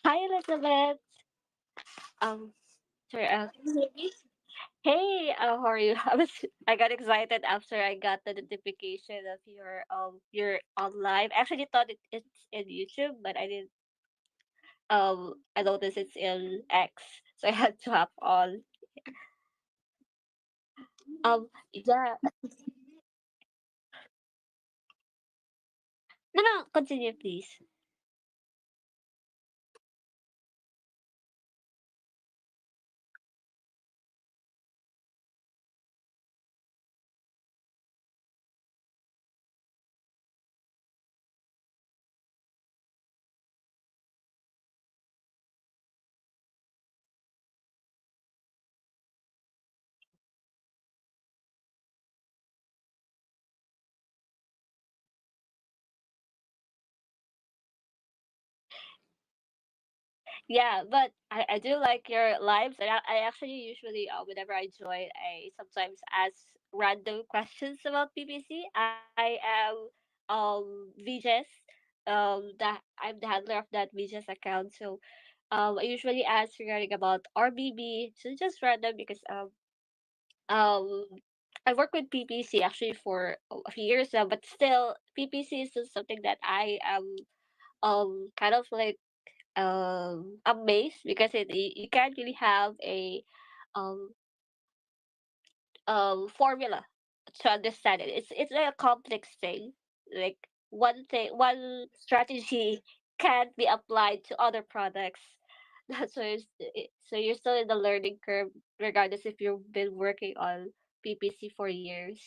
Hi, Elizabeth. Um, sorry, can you hear me? Hey, how are you? I got excited after I got the notification of you're on live. Actually thought it's in YouTube, but I noticed it's in X, so I had to hop on. Yeah. No, no, continue, please. Yeah, but I do like your lives, and I actually usually whenever I join, I sometimes ask random questions about PPC. I am VJs, I'm the handler of that VJs account, so I usually ask regarding about RBB, so just random because um I work with PPC actually for a few years now, but still PPC is still something that I am kind of like amazed because you can't really have a um formula to understand it. It's like a complex thing. Like one strategy can't be applied to other products. That's why so you're still in the learning curve regardless if you've been working on PPC for years.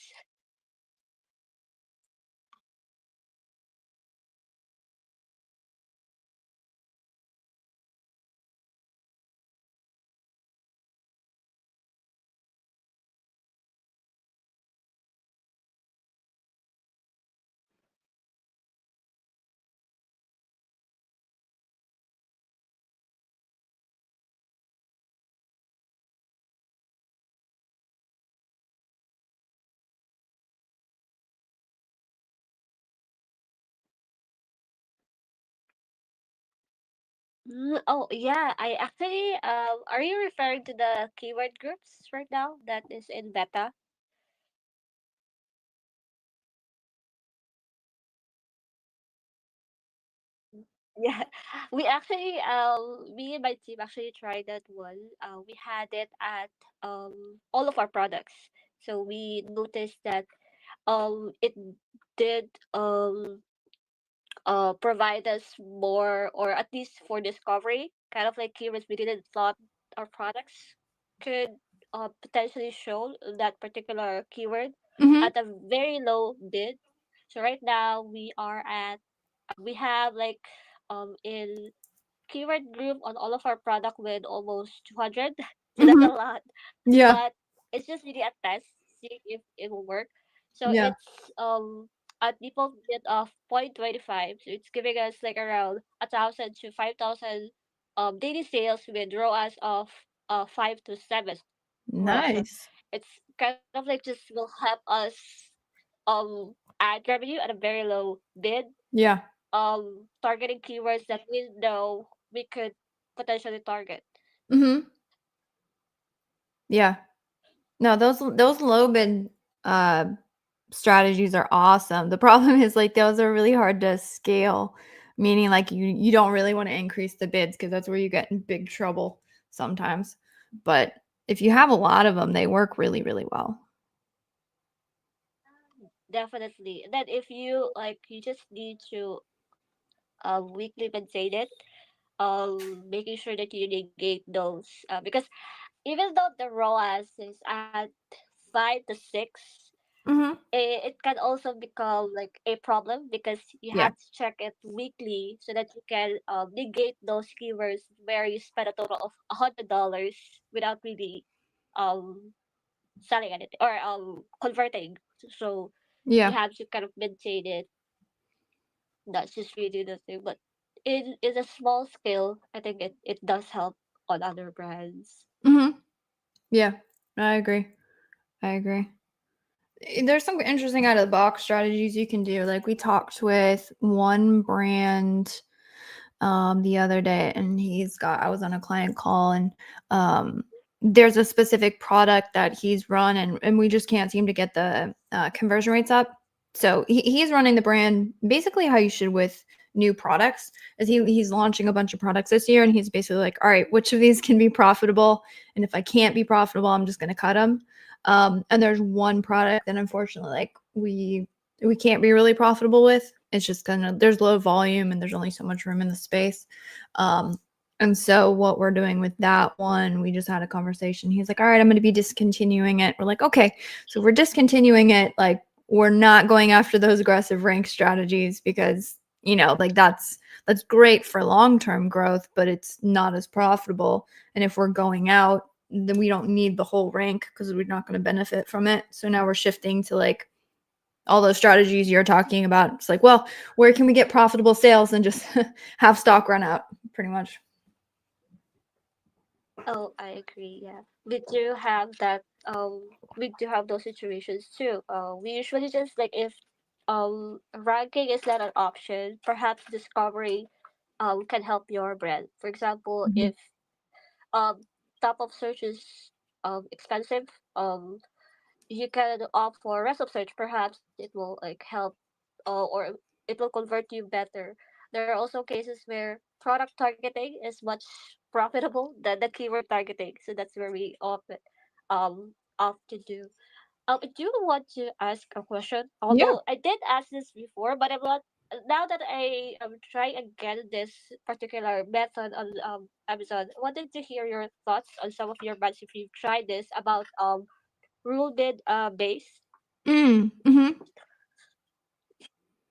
Oh yeah, I actually are you referring to the keyword groups right now that is in beta? Yeah, we actually me and my team actually tried that one. We had it at all of our products. So we noticed that it did provide us more, or at least for discovery, kind of like keywords we didn't thought our products could potentially show that particular keyword Mm-hmm. at a very low bid. So right now we have like in keyword group on all of our product with almost 200. So that's a Mm-hmm. lot, Yeah. but it's just really a test, see if it will work. So Yeah. it's a default bid of 0.25, so it's giving us like around 1,000 to 5,000 daily sales with ROAS of 5 to 7 ROAS. So Nice. it's kind of like just will help us ad revenue at a very low bid, Yeah. targeting keywords that we know we could potentially target. Mm-hmm. Yeah. No, those low bid uh strategies are awesome. The problem is like those are really hard to scale, meaning like you don't really want to increase the bids because that's where you get in big trouble sometimes. But if you have a lot of them, they work really, really well. Definitely. Then if you like, you just need to weekly maintain it. Making sure that you negate those because even though the ROAS is at 5 to 6, Mhm. it can also become like a problem because you Yeah. have to check it weekly so that you can negate those keywords where you spend a total of $100 without really um selling anything or converting. So you Yeah. have to kind of maintain it. That's just really the thing. But in a small scale, I think it does help on other brands. Mhm. Yeah. I agree. I agree. There's some interesting out of the box strategies you can do. Like we talked with one brand the other day, and I was on a client call, and um there's a specific product that he's run, and we just can't seem to get the conversion rates up. So he's running the brand basically how you should with new products, is he's launching a bunch of products this year, and he's basically like, all right, which of these can be profitable, and if I can't be profitable, I'm just going to cut them. And there's one product that unfortunately, like, we can't be really profitable with. It's just gonna there's low volume and there's only so much room in the space. Um, and so what we're doing with that one, we just had a conversation. He's like, all right, I'm going to be discontinuing it. We're like, okay, so we're discontinuing it. Like, we're not going after those aggressive rank strategies because, like, that's great for long-term growth, but it's not as profitable. And if we're going out, then we don't need the whole rank because we're not going to benefit from it. So now we're shifting to like all those strategies you're talking about. It's like, well, where can we get profitable sales and just have stock run out, pretty much. Oh, I agree. Yeah, we do have that. We do have those situations too. We usually just like if ranking is not an option, perhaps discovery can help your brand. For example, Mhm. if um top of search is expensive, you can opt for rest of search. Perhaps it will like help, or it will convert you better. There are also cases where product targeting is much profitable than the keyword targeting, so that's where we opt to do. I do want to ask a question, Yeah. although I did ask this before, but I'm not. Now that I am trying again this particular method on Amazon, I wanted to hear your thoughts on some of your brands if you've tried this about rule bid base. Mhm.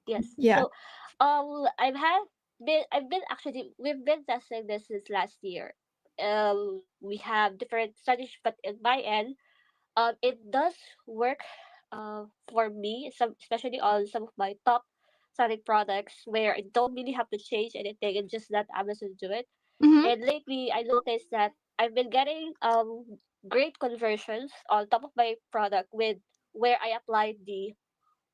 Yes. Yeah. So I've been actually we've been testing this since last year. We have different studies, but in my end, it does work for me, some especially on some of my top selling products where I don't really have to change anything and just let Amazon do it. Mhm. And lately I noticed that I've been getting great conversions on top of my product with where I applied the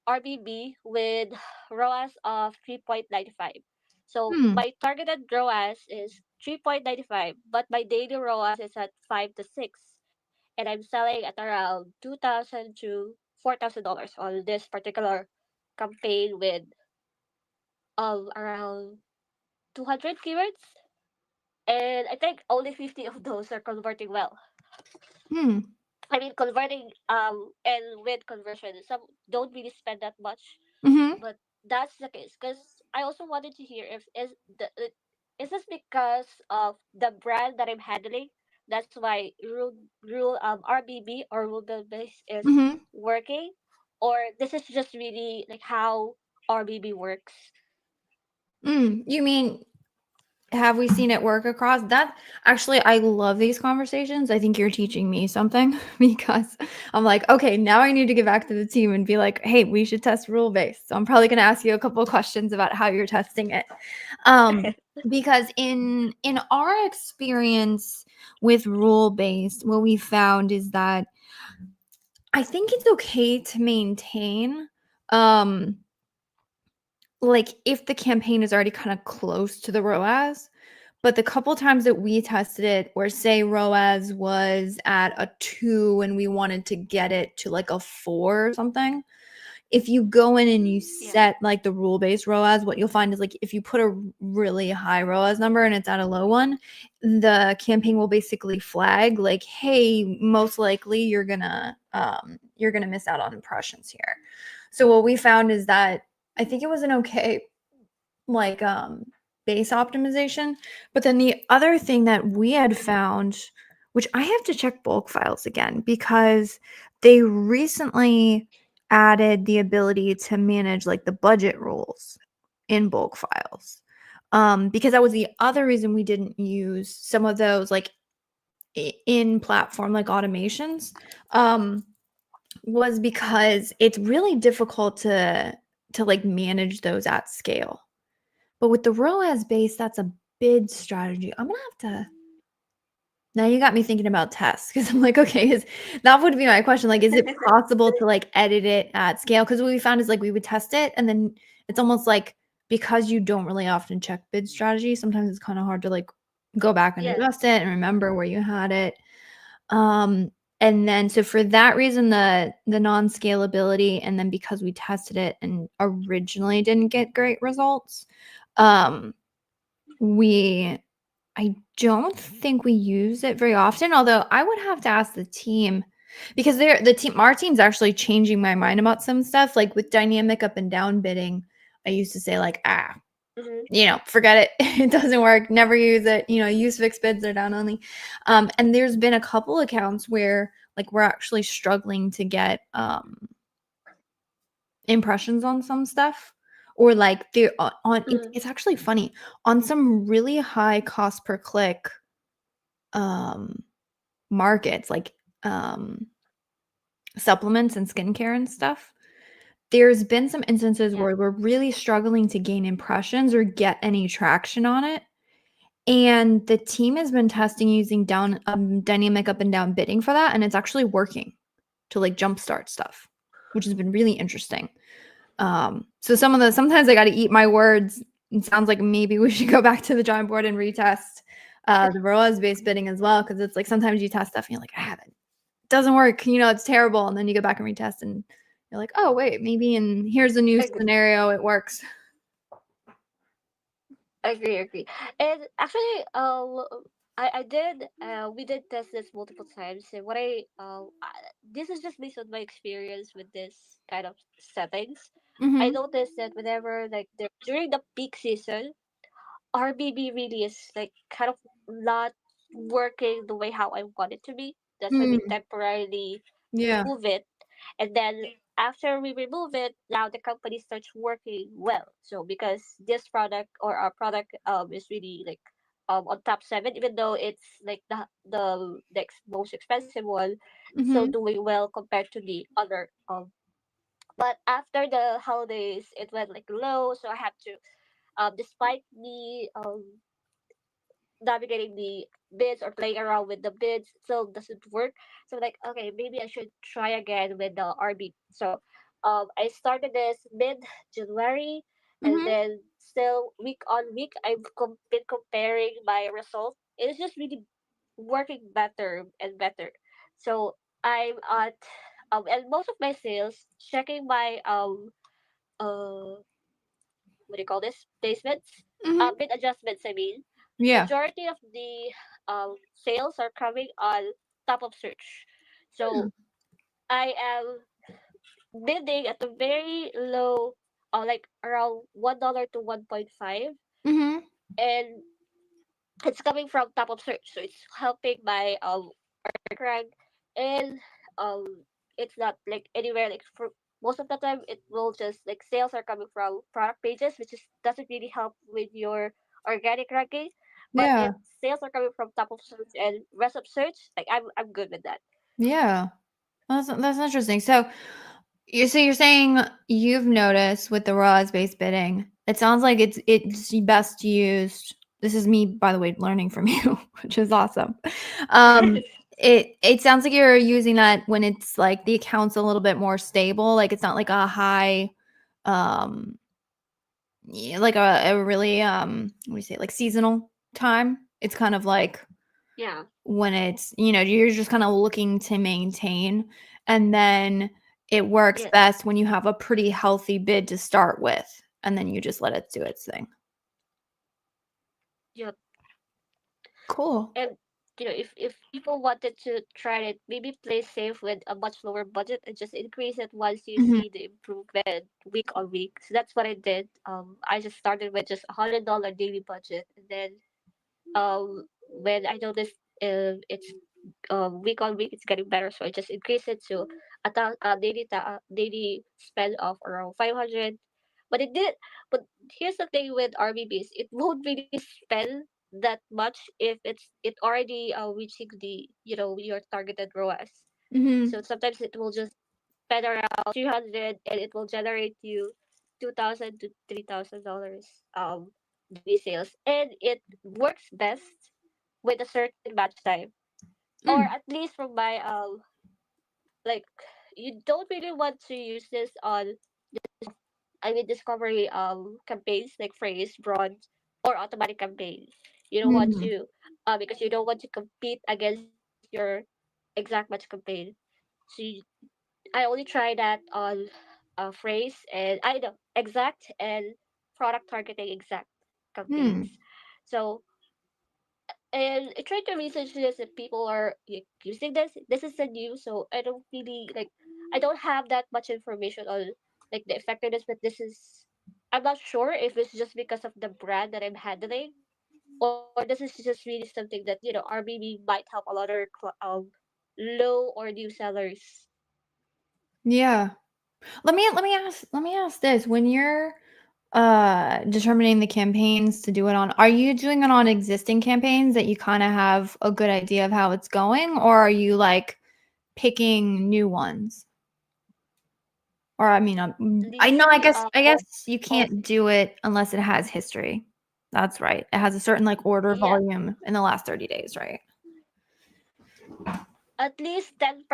RBB with ROAS of 3.95. So Hmm. my targeted ROAS is 3.95, but my daily ROAS is at 5 to 6. And I'm selling at around 2,000 to $4,000 on this particular campaign with around 200 keywords. And I think only 50 of those are converting well. Hmm. I mean, converting and with conversion, some don't really spend that much, Mhm. but that's the case. Because I also wanted to hear if is this because of the brand that I'm handling? That's why rule RBB or rule build base is Mhm. working, or this is just really like how RBB works. You mean, have we seen it work across that? Actually, I love these conversations. I think you're teaching me something because I'm like, okay, now I need to get back to the team and be like, hey, we should test rule based. So I'm probably going to ask you a couple of questions about how you're testing it. Um, because in our experience with rule based, what we found is that I think it's okay to maintain um like if the campaign is already kind of close to the ROAS. But the couple times that we tested it, where say ROAS was at a 2 and we wanted to get it to like a 4 or something, if you go in and you Yeah. set like the rule based ROAS, what you'll find is like if you put a really high ROAS number and it's at a low one, the campaign will basically flag like, hey, most likely you're gonna miss out on impressions here. So what we found is that I think it was an okay like base optimization. But then the other thing that we had found, which I have to check bulk files again because they recently added the ability to manage like the budget rules in bulk files. Because that was the other reason we didn't use some of those like in platform like automations. Was because it's really difficult to like manage those at scale. But with the ROAS base, that's a bid strategy. I'm gonna have to. Now you got me thinking about tests because I'm like, okay, is that would be my question. Like, is it possible to like edit it at scale? Because what we found is like we would test it and then it's almost like because you don't really often check bid strategy, sometimes it's kind of hard to like go back and Yes. adjust it and remember where you had it. Um, and then so for that reason, the non-scalability, and then because we tested it and originally didn't get great results, um, we I don't think we use it very often, although I would have to ask the team because our team's actually changing my mind about some stuff. Like with dynamic up and down bidding, I used to say like, Mm-hmm. forget it. It doesn't work. Never use it. Use fixed bids or down only. And there's been a couple accounts where like we're actually struggling to get impressions on some stuff, or like they're on it's actually funny on some really high cost per click um markets, like um supplements and skincare and stuff. There's been some instances Yeah. where we're really struggling to gain impressions or get any traction on it. And the team has been testing using dynamic up and down bidding for that, and it's actually working to like jumpstart stuff, which has been really interesting. So sometimes I got to eat my words. It sounds like maybe we should go back to the drawing board and retest the ROAS based bidding as well, because it's like sometimes you test stuff and you're like, it doesn't work. It's terrible, and then you go back and retest, and you're like, oh wait, maybe here's a new Agree. scenario, it works. Agree. And actually, I did. We did test this multiple times. And this is just based on my experience with this kind of settings. I Mm-hmm. noticed that whenever like during the peak season, RBB really is like kind of not working the way how I want it to be. That's why we Mm, temporarily yeah. remove it, and then after we remove it, now the company starts working well. So because this product or our product is really like on top seven, even though it's like the most expensive one, so Mm-hmm. doing well compared to the other but after the holidays it went like low, so I have to despite me navigating the bids or playing around with the bids still doesn't work. So like, okay, maybe I should try again with the RB. So I started this mid January, and Mm-hmm. then still week on week been comparing my results. It's just really working better and better. So I'm at and most of my sales checking my what do you call this, placements, Mm-hmm. bid adjustments, I mean, Yeah. majority of the sales are coming on top of search. Hmm. So I am bidding at a very low, like around $1 to 1.5, Mm-hmm. and it's coming from top of search. So it's helping my rank, and it's not like anywhere like for most of the time it will just like sales are coming from product pages, which is doesn't really help with your organic ranking. But if Yeah. sales are coming from top of search and rest of search, like I'm good with that. Yeah. That's interesting. So you're saying you've noticed with the RAWs based bidding, it sounds like it's best used. This is me, by the way, learning from you, which is awesome. Um, it sounds like you're using that when it's like the account's a little bit more stable. Like it's not like a high, um, like a really what do you say, like seasonal time. It's kind of like Yeah. when it's, you're just kind of looking to maintain, and then it works Yes. best when you have a pretty healthy bid to start with, and then you just let it do its thing. Yeah. Cool. And if people wanted to try it, maybe play safe with a much lower budget and just increase it once you Mhm. see the improvement week on week. So that's what I did. I just started with just $100 daily budget, and then when I noticed it's week on week it's getting better, so I just increased it to daily spend of around 500. But it did. But here's the thing with RBBs, it won't really spend that much if it already reaching the your targeted ROAS. Mhm. So sometimes it will just spend around 300 and it will generate you 2,000 to $3,000 daily sales, and it works best with a certain match time, or Mm. at least from my like, you don't really want to use this on I mean discovery campaigns like phrase, bronze, or automatic campaigns. You don't want Mm. to because you don't want to compete against your exact match campaign. So I only try that on phrase and I know exact and product targeting exact Hmm. campaigns. So and I try to research this if people are using this. This is a new, so I don't really like. I don't have that much information on like the effectiveness, but this is. I'm not sure if it's just because of the brand that I'm handling, or this is just really something that RBB might help a lot of low or new sellers. Yeah. Let me ask this. When you're determining the campaigns to do it on, are you doing it on existing campaigns that you kind of have a good idea of how it's going, or are you like picking new ones? Or I mean, I know. I Usually, guess. I both. guess you Both. can't do it unless it has history. That's right. It has a certain like order Yeah, volume in the last 30 days, right? at least 10%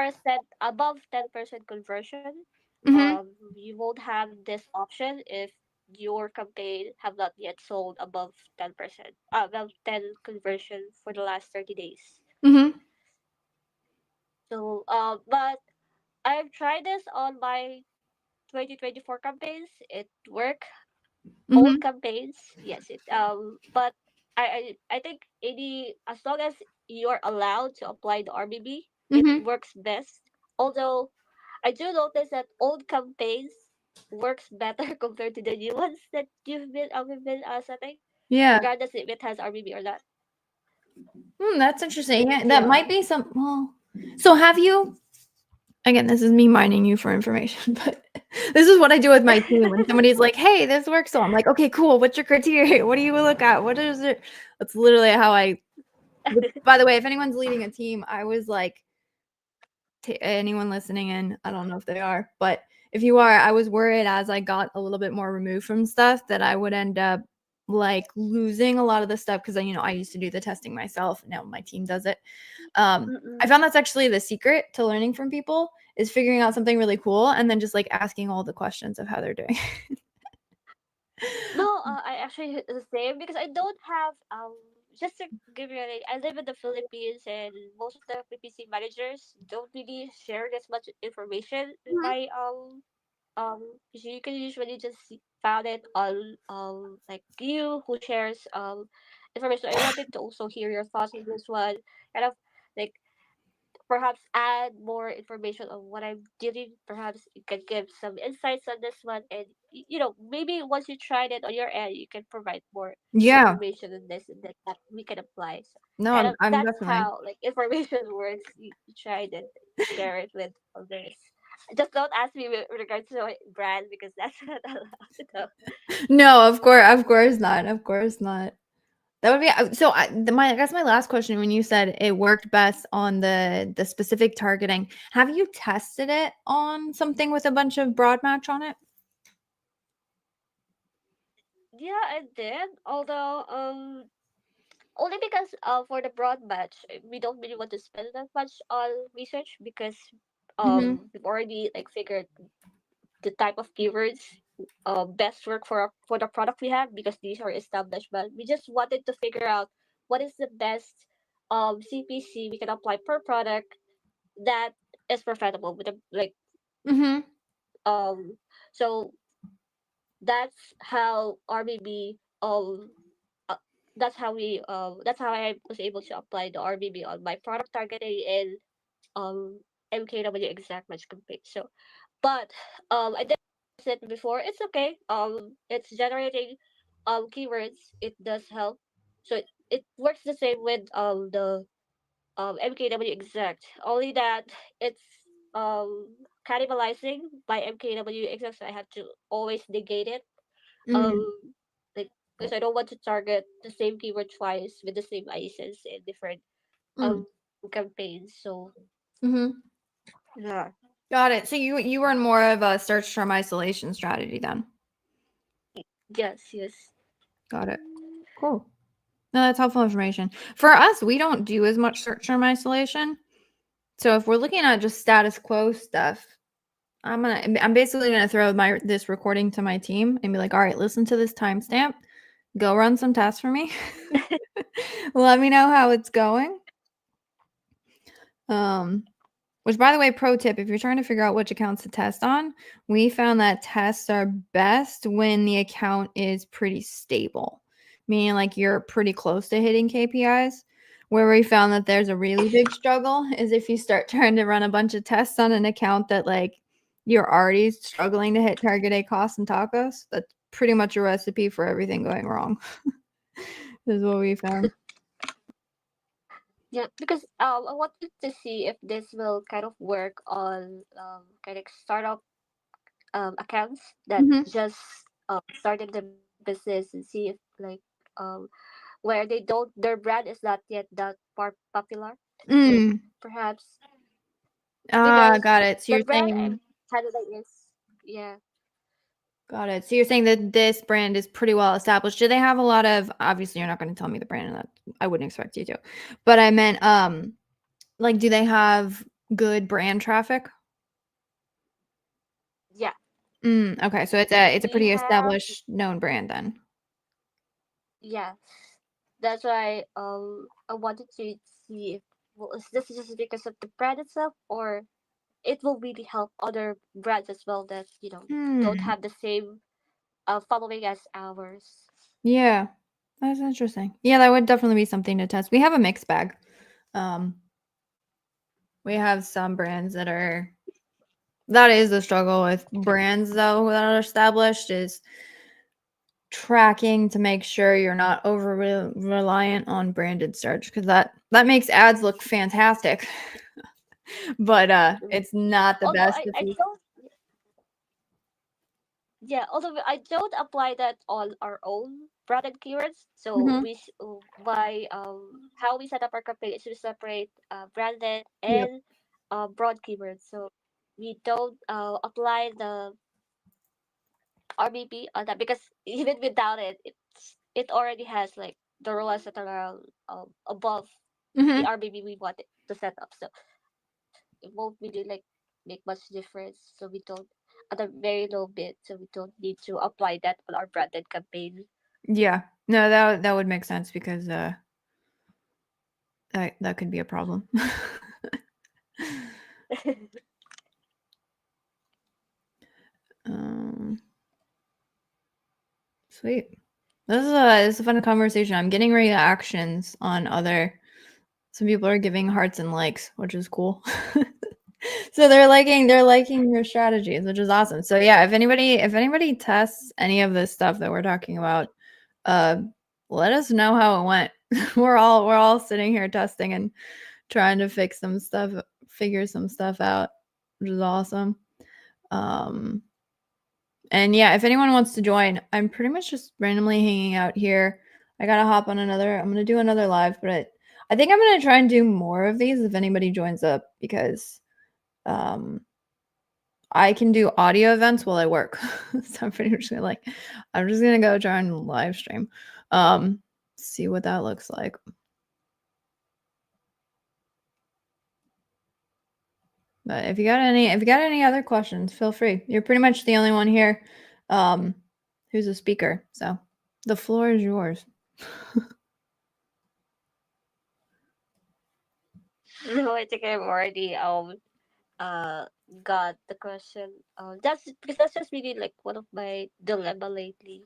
above 10% conversion. Mhm. You won't have this option if your campaign have not yet sold above 10%, above 10 conversion for the last 30 days. Mhm. So, but I've tried this on my 2024 campaigns. It worked. Old Mhm. campaigns, yes, but I think any as long as you're allowed to apply the RBB, it Mhm. works best. Although I do notice that old campaigns works better compared to the new ones that we've been setting, Yeah. regardless if it has RBB or not. That's interesting. Yeah, that Yeah. might be some. Well, so have you? Again, this is me mining you for information, but this is what I do with my team. When somebody's like, "Hey, this works," so I'm like, "Okay, cool. What's your criteria? What do you look at? What is it?" That's literally how I. By the way, if anyone's leading a team, I was like, anyone listening in, I don't know if they are, but if you are, I was worried as I got a little bit more removed from stuff that I would end up like losing a lot of the stuff because I used to do the testing myself. Now my team does it. I Mm-mm. found that's actually the secret to learning from people is figuring out something really cool and then just like asking all the questions of how they're doing. No, I actually the same because I don't have just to give you I live in the Philippines and most of the PPC managers don't really share this much information in Mhm. my 'cause you can usually just found it on like you who shares information. I wanted to also hear your thoughts on this one, kind of like perhaps add more information on what I'm doing. Perhaps you can give some insights on this one, and maybe once you tried it on your end, you can provide more Yeah. information on this and that we can apply. So No, kind I'm of I'm that's definitely. how like information works. You try it and share it with others. Just don't ask me with regards to my brand because that's not allowed. No. No, of course not. Of course not. That would be so. I guess my last question, when you said it worked best on the specific targeting, have you tested it on something with a bunch of broad match on it? Yeah, I did. Although only because for the broad match we don't really want to spend that much on research because Mhm. we've already like figured the type of keywords best work for the product we have because these are established, but we just wanted to figure out what is the best CPC we can apply per product that is profitable with the like Mhm. so that's how RBB uh, that's how I was able to apply the RBB on my product targeting and MKW exact match campaign. So, but I did test it before. It's okay. It's generating keywords. It does help. So it works the same with the MKW exact. Only that it's cannibalizing by MKW exact. So I have to always negate it. Mm. Um, like because I don't want to target the same keyword twice with the same ISINs in different Mm. campaigns. So Mhm. yeah. Got it. So you were in more of a search term isolation strategy then. Yes, yes. Got it. Cool. No, that's helpful information. For us, we don't do as much search term isolation. So if we're looking at just status quo stuff, I'm basically gonna throw this recording to my team and be like, all right, listen to this timestamp. Go run some tests for me. Let me know how it's going. Which, by the way, pro tip, if you're trying to figure out which accounts to test on, we found that tests are best when the account is pretty stable, meaning like you're pretty close to hitting KPIs. Where we found that there's a really big struggle is if you start trying to run a bunch of tests on an account that like you're already struggling to hit target A costs and tacos. That's pretty much a recipe for everything going wrong. This is what we found. Yeah, because I wanted to see if this will kind of work on kind of startup accounts that Mhm. just started the business and see if like um where they don't their brand is not yet that popular. If Mm. perhaps Ah, because got it. So the you're brand I'm saying Canada is yeah. got it. So you're saying that this brand is pretty well established. Do they have a lot of obviously you're not going to tell me the brand and that I wouldn't expect you to. But I meant like do they have good brand traffic? Yeah, Okay. So it's a we pretty have established known brand then. yeah. That's why I wanted to see if well, is this just because of the brand itself or it will really help other brands as well that don't Hmm. have the same following as ours. Yeah. That's interesting. Yeah, that would definitely be something to test. We have a mixed bag. Um we have some brands that is the struggle with brands though that are established is tracking to make sure you're not over reliant on branded search because that makes ads look fantastic but Mhm. it's not the Although best I, if I you don't yeah, although I don't apply that on our own branded keywords. So Mhm. by how we set up our campaign is we separate branded Yep. and broad keywords. So we don't apply the RBP on that because even without it, it already has like the rollers that are above the Mhm. RBP we want it to set up. So it won't really like make much difference. So we don't at a very low bid. So we don't need to apply that on our branded campaign. Yeah, no, that would make sense because that could be a problem. um Sweet. This is a fun conversation. I'm getting reactions on other some people are giving hearts and likes, which is cool. So they're liking your strategies, which is awesome. So yeah, if anybody tests any of this stuff that we're talking about, uh let us know how it went. We're all sitting here testing and trying to figure some stuff out, which is awesome. Um and yeah, if anyone wants to join, I'm pretty much just randomly hanging out here. I gotta hop on I'm gonna do another live, but I think I'm gonna try and do more of these if anybody joins up because um I can do audio events while I work. So I'm pretty much gonna I'm just gonna go try and live stream. See what that looks like. But if you got any other questions, feel free. You're pretty much the only one here um who's a speaker. So the floor is yours. No, I think I've already uh got the question. That's because that's just really like one of my dilemma lately.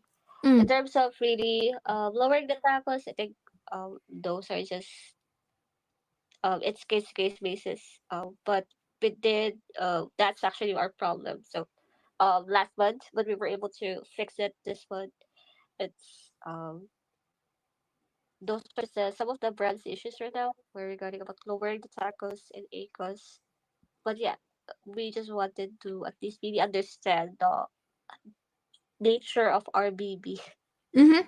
In Mm, terms of really lowering the tackles, I think those are just it's case to case basis. But we did that's actually our problem. So last month but we were able to fix it this month. It's those are just some of the brand's issues right now. We're regarding about lowering the tacos and ACOS. But yeah, we just wanted to at least really understand the nature of RBB. mhm.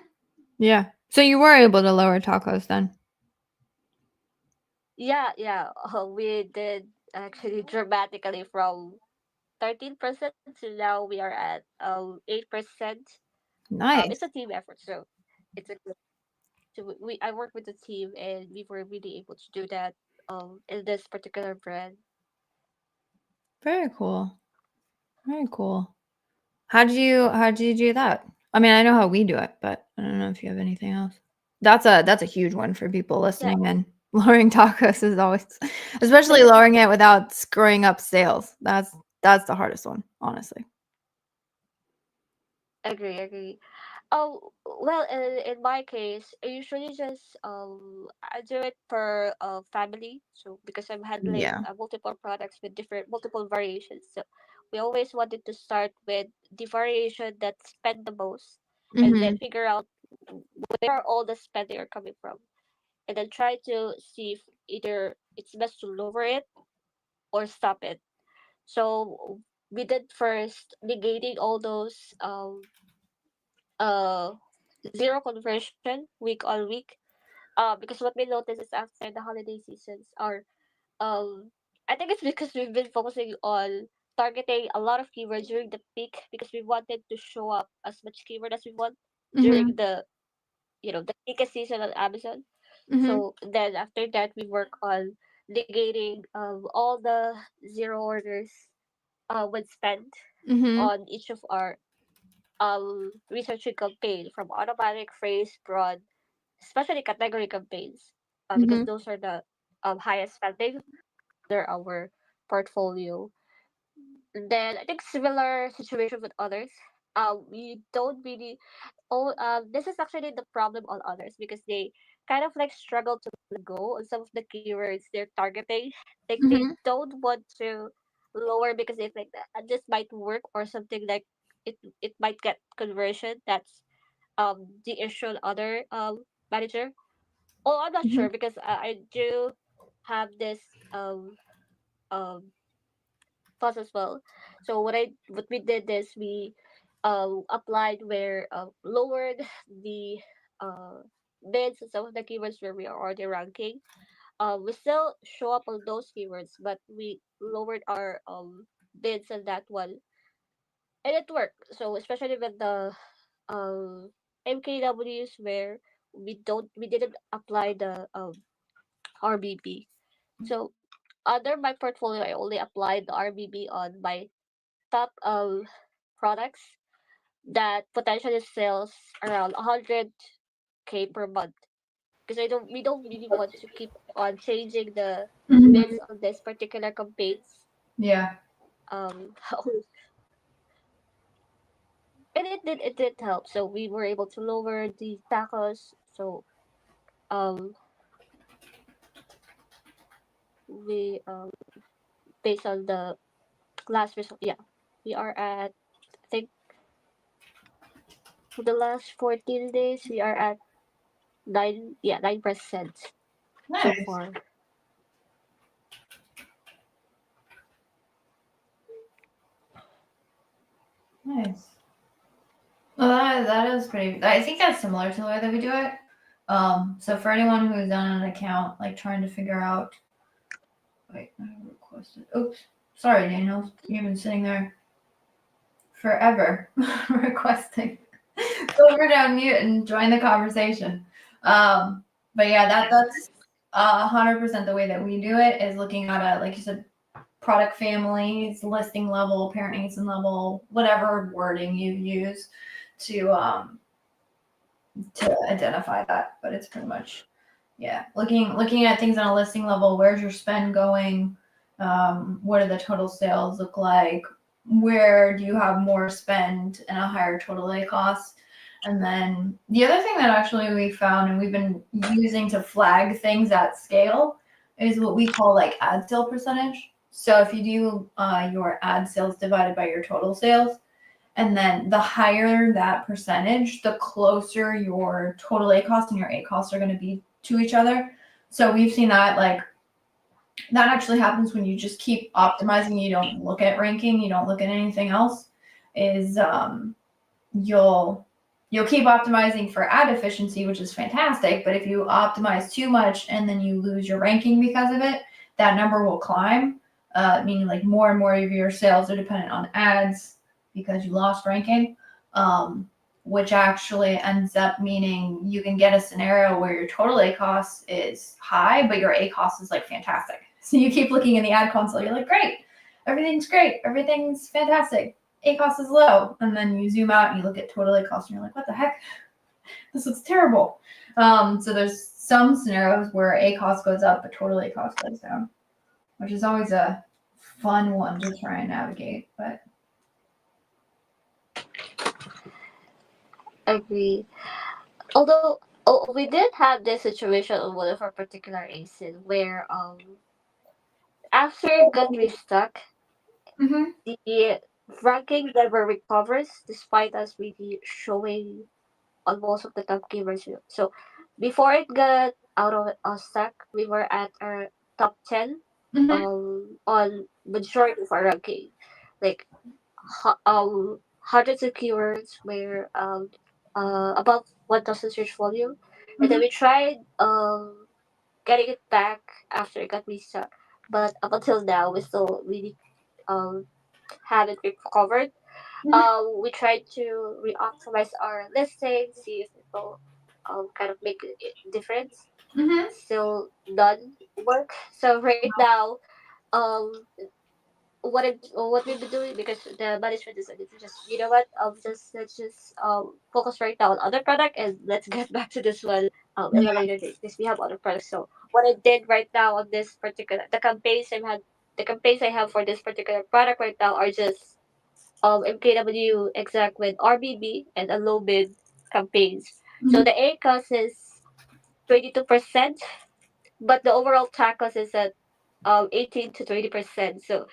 Yeah. So you were able to lower tacos then? Yeah, yeah. We did actually dramatically from 13% to now we are at 8%. It's a Nice. team effort, so it's a good. So we I work with the team and we were really able to do that in this particular brand. Very cool. Very cool. How did you do that? I mean, I know how we do it, but I don't know if you have anything else. That's a huge one for people Yeah, listening and lowering tacos is always especially lowering it without screwing up sales. That's the hardest one, honestly. agree. Well, in my case, I usually just I do it per family. So because I'm handling Yeah. multiple products with different multiple variations, so we always wanted to start with the variation that spend the most, and then Mhm. figure out where all the spending are coming from, and then try to see if either it's best to lower it or stop it. So we did first negating all those uh zero conversion week on week. Because what we noticed is after the holiday seasons are um I think it's because we've been focusing on targeting a lot of keywords during the peak because we wanted to show up as much keyword as we want during Mhm. the peak season on Amazon. Mhm. So then after that we work on negating all the zero orders when spent Mhm. on each of our researching campaign from automatic phrase broad, especially category campaigns, because Mhm. those are the highest spending under our portfolio. And then I think similar situation with others. We don't really. Oh, this is actually the problem on others because they kind of like struggle to let go on some of the keywords they're targeting. Like they Mhm. don't want to lower because they think that this might work or something like it might get conversion. That's the issue on other manager. Oh, I'm not Mhm. sure because I do have this um um thoughts as well. So what we did is we applied where lowered the uh bids and some of the keywords where we are already ranking. We still show up on those keywords, but we lowered our bids on that one, and it worked. So especially with the MKWs where we didn't apply the RBB. So under my portfolio, I only applied the RBB on my top products that potentially sells around 100K per month, because I don't we don't really want to keep on changing the Mhm. bids on this particular campaigns. Yeah. Um, and it did help. So we were able to lower the tacos. So um we based on the last result, yeah, we are at, I think, for the last 14 days we are at 9% so Nice. far. Nice. Well, that is pretty. I think that's similar to the way that we do it. So for anyone who's done an account, like trying to figure out, wait, I requested. Oops, sorry, Daniel, you've been sitting there forever requesting. Go over to mute and join the conversation. Um, but yeah, that's 100% the way that we do it is looking at a, like you said, product families, listing level, parent ASIN level, whatever wording you use to identify that. But it's pretty much, yeah, looking at things on a listing level. Where's your spend going? What do the total sales look like? Where do you have more spend and a higher total A cost? And then the other thing that actually we found and we've been using to flag things at scale is what we call like ad sale percentage. So if you do your ad sales divided by your total sales, and then the higher that percentage, the closer your total A cost and your A costs are going to be to each other. So we've seen that like that actually happens when you just keep optimizing. You don't look at ranking, you don't look at anything else. Is you'll keep optimizing for ad efficiency, which is fantastic. But if you optimize too much and then you lose your ranking because of it, that number will climb. Meaning like more and more of your sales are dependent on ads because you lost ranking. Which actually ends up meaning you can get a scenario where your total A cost is high, but your A cost is like fantastic. So you keep looking in the ad console, you're like, great, everything's great, everything's fantastic. ACOS is low, and then you zoom out and you look at total ACOS and you're like, what the heck? This looks terrible. So there's some scenarios where ACOS goes up, but total ACOS goes down, which is always a fun one to try and navigate. But Agree. Although we did have this situation on one of our particular ASIN where after it got restuck, mm-hmm. the ranking never recovers despite us really showing on most of the top gamers. So before it got out of stuck, we were at our top 10 Mm-hmm. on majority of our ranking. Like hundreds of keywords were above 1,000 search volume, and then Mm-hmm. we tried getting it back after it got reset, but up until now we still really um haven't recovered. Mm-hmm. We tried to re-optimize our listing, see if it will kind of make a difference. Mm-hmm. Still none work. So right now, um what we've been doing, because the management decided to just, you know what, just let's just focus right now on other product and let's get back to this one in a Yeah. later date because we have other products. So what I did right now on this particular the campaigns I have for this particular product right now are just MKW exact with RBB and a low bid campaigns. So Mm-hmm. the A cost is 22%, but the overall TAC cost is at 18 to 20%. So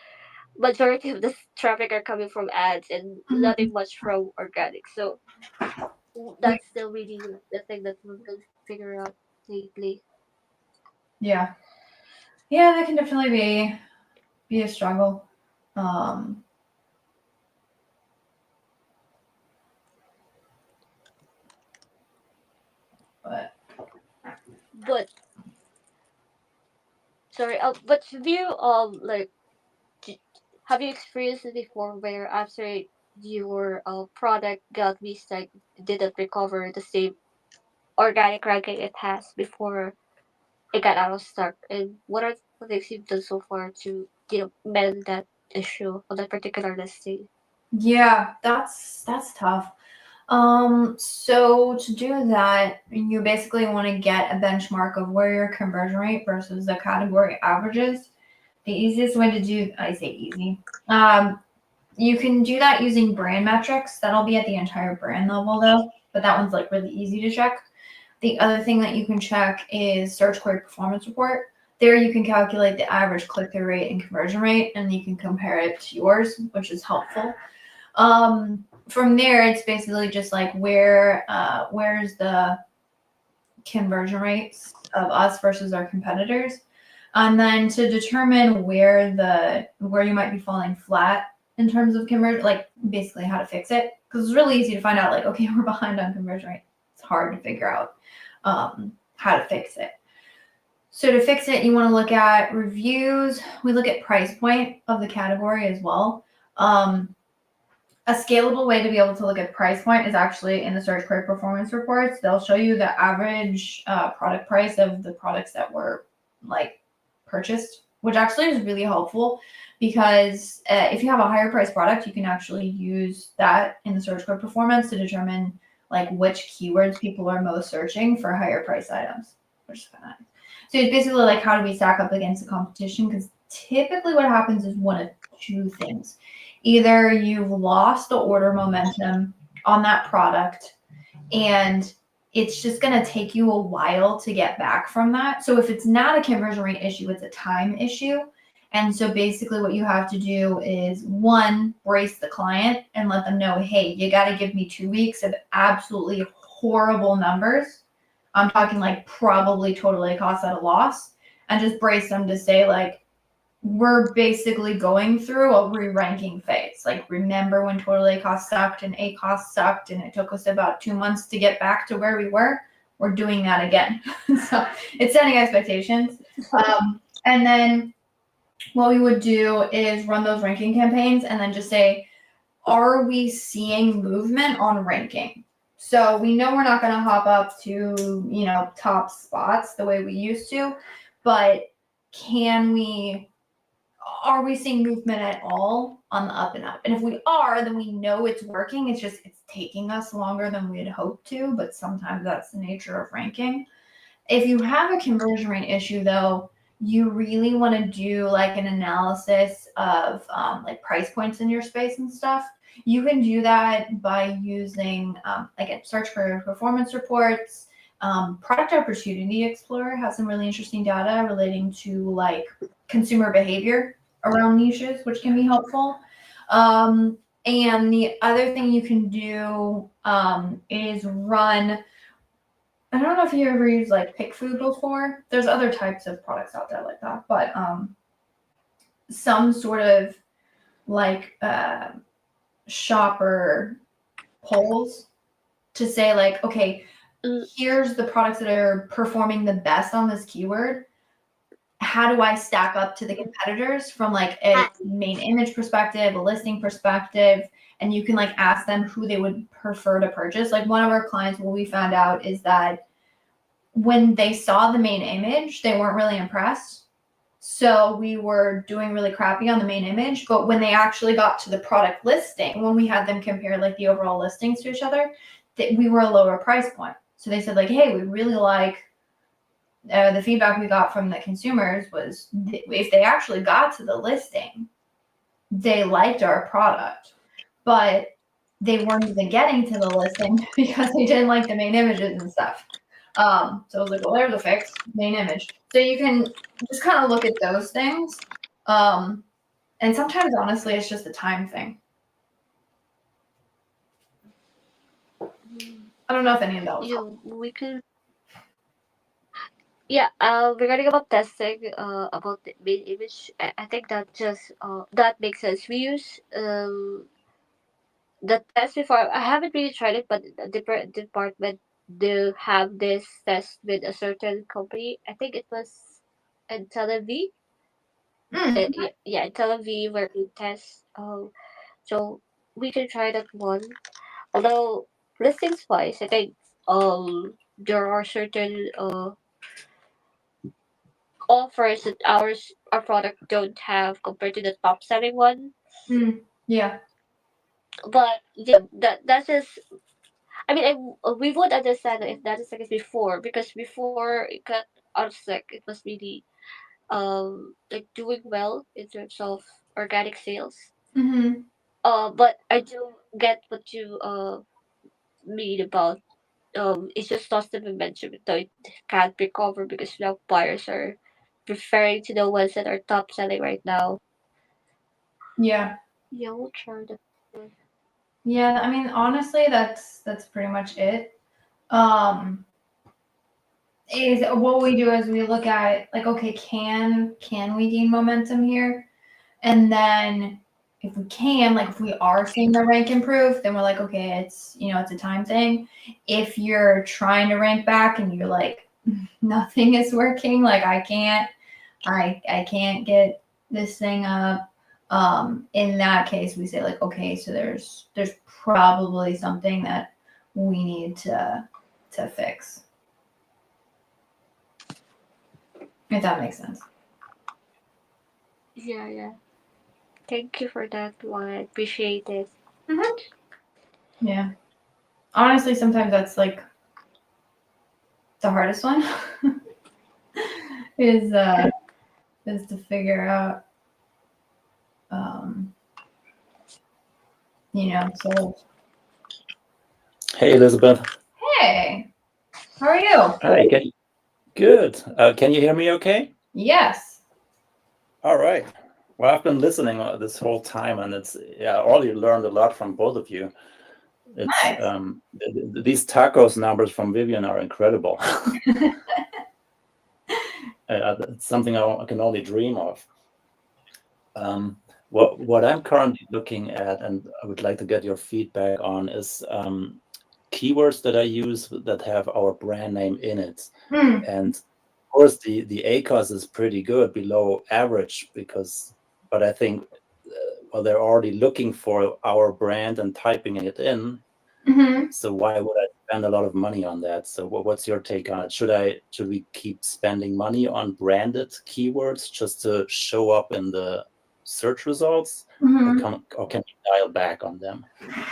majority of the traffic are coming from ads and Mm-hmm. nothing much from organic. So Yeah. that's still really the thing that we've been figuring out lately. Yeah. Yeah, that can definitely be a struggle. Um, but But sorry, but have you like d- have you experienced it before where after your product got reset didn't recover the same organic ranking it has before it got out of stock? And what are the things you've done so far to mend that issue on that particular listing? yeah, that's tough. So to do that, you basically want to get a benchmark of where your conversion rate versus the category averages. The easiest way to do, I say easy, you can do that using brand metrics. That'll be at the entire brand level though, but that one's like really easy to check. The other thing that you can check is search query performance report. There you can calculate the average click-through rate and conversion rate, and you can compare it to yours, which is helpful. From there, it's basically just like where's the conversion rates of us versus our competitors, and then to determine where you might be falling flat in terms of conversion, like basically how to fix it, because it's really easy to find out like, okay, we're behind on conversion rate. It's hard to figure out how to fix it. So to fix it, you want to look at reviews. We look at price point of the category as well. A scalable way to be able to look at price point is actually in the search query performance reports. They'll show you the average product price of the products that were like purchased, which actually is really helpful because if you have a higher price product, you can actually use that in the search query performance to determine like which keywords people are most searching for higher price items, which is kind of nice. So it's basically like how do we stack up against the competition? Because typically what happens is one of two things. Either you've lost the order momentum on that product and it's just going to take you a while to get back from that. So if it's not a conversion rate issue, it's a time issue. And so basically what you have to do is one, brace the client and let them know, hey, you got to give me 2 weeks of absolutely horrible numbers. I'm talking like probably totally cost at a loss, and just brace them to say like, we're basically going through a re-ranking phase. Like, remember when total ACOS sucked and ACOS sucked and it took us about 2 months to get back to where we were? We're doing that again. So it's setting expectations. And then what we would do is run those ranking campaigns and then just say, are we seeing movement on ranking? So we know we're not going to hop up to, top spots the way we used to, but can we are we seeing movement at all on the up and up? And if we are, then we know it's working. It's just it's taking us longer than we had hoped to, but sometimes that's the nature of ranking. If you have a conversion rate issue, though, you really want to do like an analysis of like price points in your space and stuff. You can do that by using, again, search for performance reports. Product Opportunity Explorer has some really interesting data relating to like consumer behavior around niches, which can be helpful. And the other thing you can do is run. I don't know if you ever used like Pick Food before. There's other types of products out there like that, but some sort of like shopper polls to say like, okay, here's the products that are performing the best on this keyword. How do I stack up to the competitors from like a main image perspective, a listing perspective? And you can like ask them who they would prefer to purchase. Like one of our clients, what we found out is that when they saw the main image, they weren't really impressed. So we were doing really crappy on the main image, but when they actually got to the product listing, when we had them compare like the overall listings to each other, we were a lower price point. So they said like, hey, we really like the feedback we got from the consumers was if they actually got to the listing, they liked our product, but they weren't even getting to the listing because they didn't like the main images and stuff. So I was like, well, there's a fix, main image. So you can just kind of look at those things. And sometimes, honestly, it's just a time thing. I don't know if any of that was helpful. We could. Yeah, regarding about testing, about the main image, I think that just that makes sense. We use the test before. I haven't really tried it, but the different department do have this test with a certain company. I think it was in Tel Aviv. Yeah, in Tel Aviv where we test. So we can try that one. Although listings wise, I think there are certain offers that our product don't have compared to the top selling one. Yeah. But yeah, that's just. I mean, we would understand if that is the case before, because before it got out of sick, it was really like doing well in terms of organic sales. But I do get what you mean about it's just lost the momentum, though it can't recover because now buyers are preferring to the ones that are top selling right now. Yeah. Yeah, we'll try that. Yeah, I mean, honestly, that's pretty much it. Um, is what we do is we look at like, okay, can we gain momentum here? And then if we can, like if we are seeing the rank improve, then we're like, okay, it's it's a time thing. If you're trying to rank back and you're like nothing is working, like I can't get this thing up. In that case, we say like, okay, so there's probably something that we need to fix. If that makes sense. Yeah, yeah. Thank you for that one. I appreciate it. Yeah. Honestly, sometimes that's like the hardest one is to figure out so Hey, Elizabeth. hey, how are you? Hi, good. Can you hear me okay? Yes. All right. Well, I've been listening this whole time, and it's already learned a lot from both of you. It's Nice. these tacos numbers from Vivian are incredible. It's something I can only dream of. What I'm currently looking at, and I would like to get your feedback on, is keywords that I use that have our brand name in it. And of course, the ACOS is pretty good, below average, but I think they're already looking for our brand and typing it in. So why would I spend a lot of money on that? So what's your take on it? Should we keep spending money on branded keywords just to show up in the search results, or can we dial back on them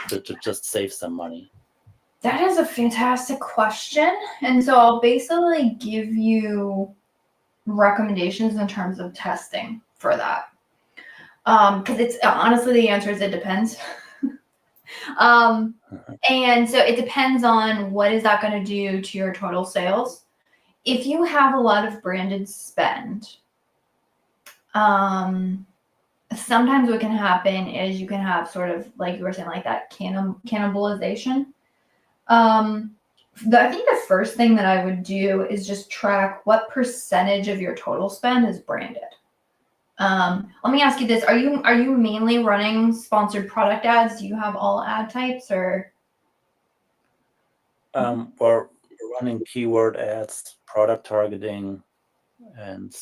to just save some money? That is a fantastic question. And so I'll basically give you recommendations in terms of testing for that. Because it's honestly, the answer is it depends. And so it depends on what is that going to do to your total sales. If you have a lot of branded spend, sometimes what can happen is you can have sort of, like you were saying, like that cannibalization. I think the first thing that I would do is just track what percentage of your total spend is branded. Let me ask you this: Are you mainly running sponsored product ads? Do you have all ad types, or? We're running keyword ads, product targeting, and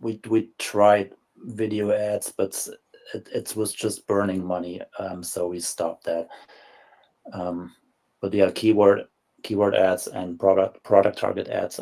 we tried video ads, but it was just burning money, so we stopped that. But yeah, keyword ads and product target ads.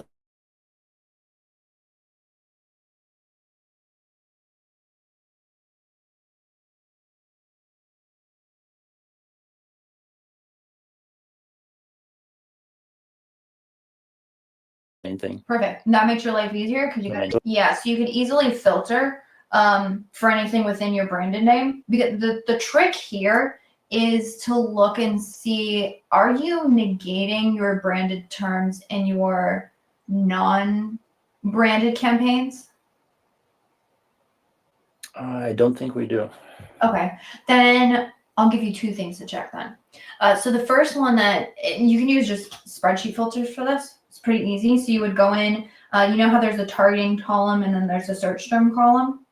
Thing. Perfect. That makes your life easier because you can, so you can easily filter for anything within your branded name. Because the trick here is to look and see, are you negating your branded terms in your non-branded campaigns? I don't think we do. Okay, then I'll give you two things to check then. So the first one that you can use just spreadsheet filters for this. It's pretty easy. So you would go in, you know how there's a targeting column and then there's a search term column.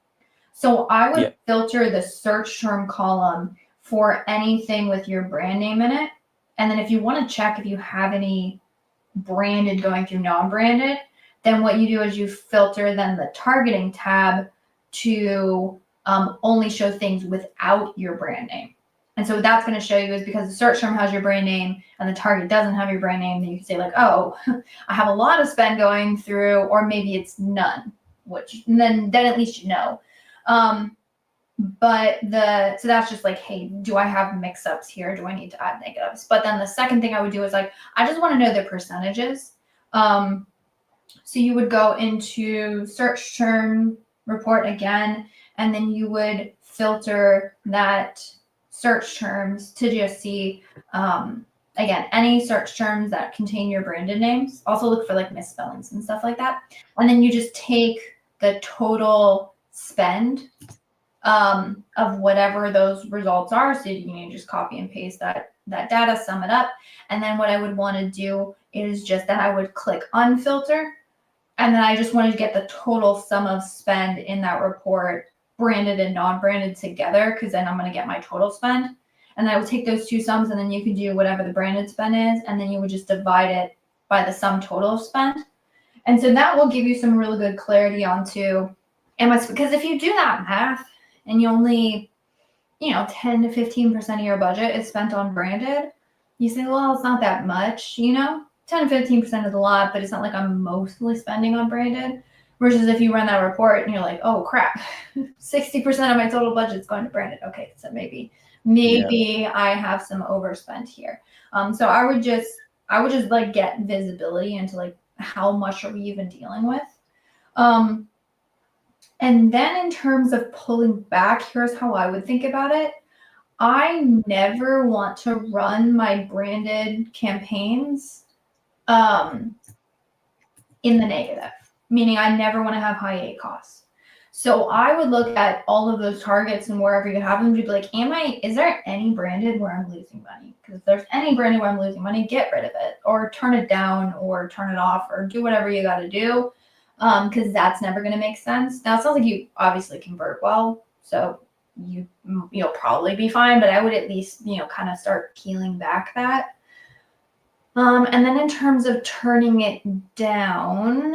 So I would filter the search term column for anything with your brand name in it. And then if you want to check if you have any branded going through non-branded, then what you do is you filter then the targeting tab to only show things without your brand name. And so what that's going to show you is because the search term has your brand name and the target doesn't have your brand name, then you can say like, oh, I have a lot of spend going through, or maybe it's none, which then at least you know. So that's just like, hey, do I have mix-ups here? Do I need to add negatives? But then the second thing I would do is like, I just want to know the percentages. So you would go into search term report again, and then you would filter that search terms to just see, again, any search terms that contain your branded names. Also look for like misspellings and stuff like that. And then you just take the total spend of whatever those results are. So you can just copy and paste that data, sum it up. And then what I would want to do is just that I would click unfilter. And then I just wanted to get the total sum of spend in that report, branded and non-branded together, because then I'm going to get my total spend. And then I would take those two sums, and then you can do whatever the branded spend is, and then you would just divide it by the sum total of spend. And so that will give you some really good clarity onto, because if you do that math and you only, 10 to 15% of your budget is spent on branded, you say, well, it's not that much, 10 to 15% is a lot, but it's not like I'm mostly spending on branded. Versus if you run that report and you're like, oh crap, 60% of my total budget is going to branded. Okay, so maybe I have some overspent here. So I would just like get visibility into like how much are we even dealing with. And then in terms of pulling back, here's how I would think about it. I never want to run my branded campaigns in the negative, meaning I never want to have high A costs. So I would look at all of those targets and wherever you have them to be like, is there any branded where I'm losing money? Because if there's any branded where I'm losing money, get rid of it or turn it down or turn it off or do whatever you got to do. Because that's never going to make sense. Now, it sounds like you obviously convert well, so you'll probably be fine, but I would at least, kind of start peeling back that. And then in terms of turning it down,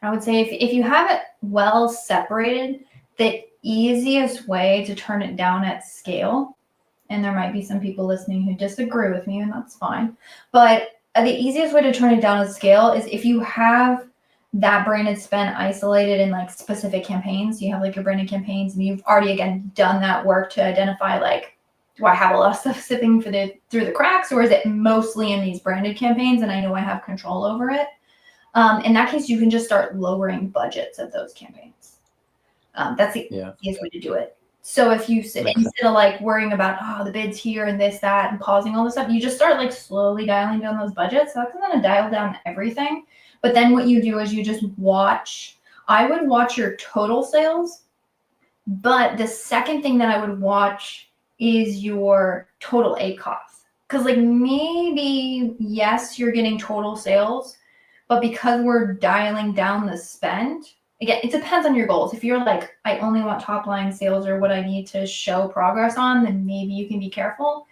I would say if you have it well separated, the easiest way to turn it down at scale, and there might be some people listening who disagree with me, and that's fine, but the easiest way to turn it down at scale is if you have that branded spend isolated in like specific campaigns. You have like your branded campaigns, and you've already again done that work to identify like, do I have a lot of stuff slipping through the cracks, or is it mostly in these branded campaigns and I know I have control over it? In that case, you can just start lowering budgets of those campaigns. That's the easiest way to do it. So if you instead of like worrying about the bids here and this, that, and pausing all this stuff, you just start like slowly dialing down those budgets. So that's gonna dial down everything. But then what you do is you just watch. I would watch your total sales, but the second thing that I would watch is your total ACoS. Because like maybe, yes, you're getting total sales, but because we're dialing down the spend, again, it depends on your goals. If you're like, I only want top line sales or what I need to show progress on, then maybe you can be careful.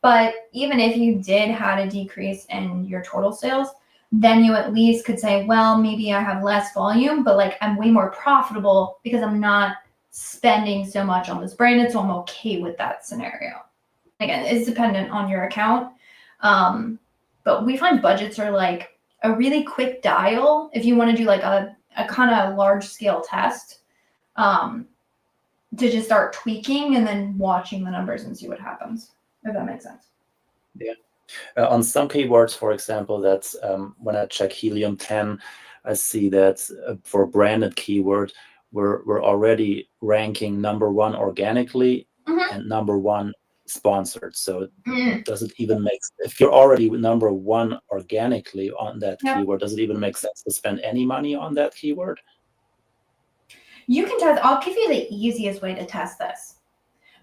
But even if you did have a decrease in your total sales, then you at least could say, well, maybe I have less volume, but like I'm way more profitable because I'm not spending so much on this branded, so I'm okay with that scenario. Again, it's dependent on your account. But we find budgets are like a really quick dial if you want to do like a kind of large scale test, to just start tweaking and then watching the numbers and see what happens, if that makes sense. Yeah. On some keywords, for example, that's when I check Helium 10, I see that for branded keyword, we're already ranking #1 organically and #1 sponsored. So does it even make, if you're already #1 organically on that keyword, does it even make sense to spend any money on that keyword? You can test. I'll give you the easiest way to test this,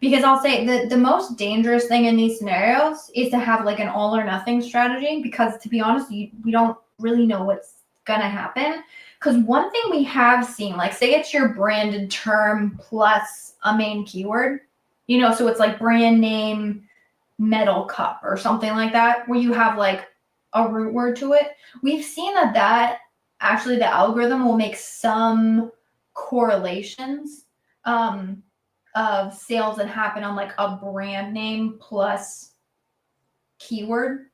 because I'll say the most dangerous thing in these scenarios is to have like an all or nothing strategy, because to be honest, we don't really know what's gonna happen. Because one thing we have seen, like say it's your branded term plus a main keyword, so it's like brand name metal cup or something like that, where you have like a root word to it. We've seen that actually the algorithm will make some correlations of sales that happen on like a brand name plus keyword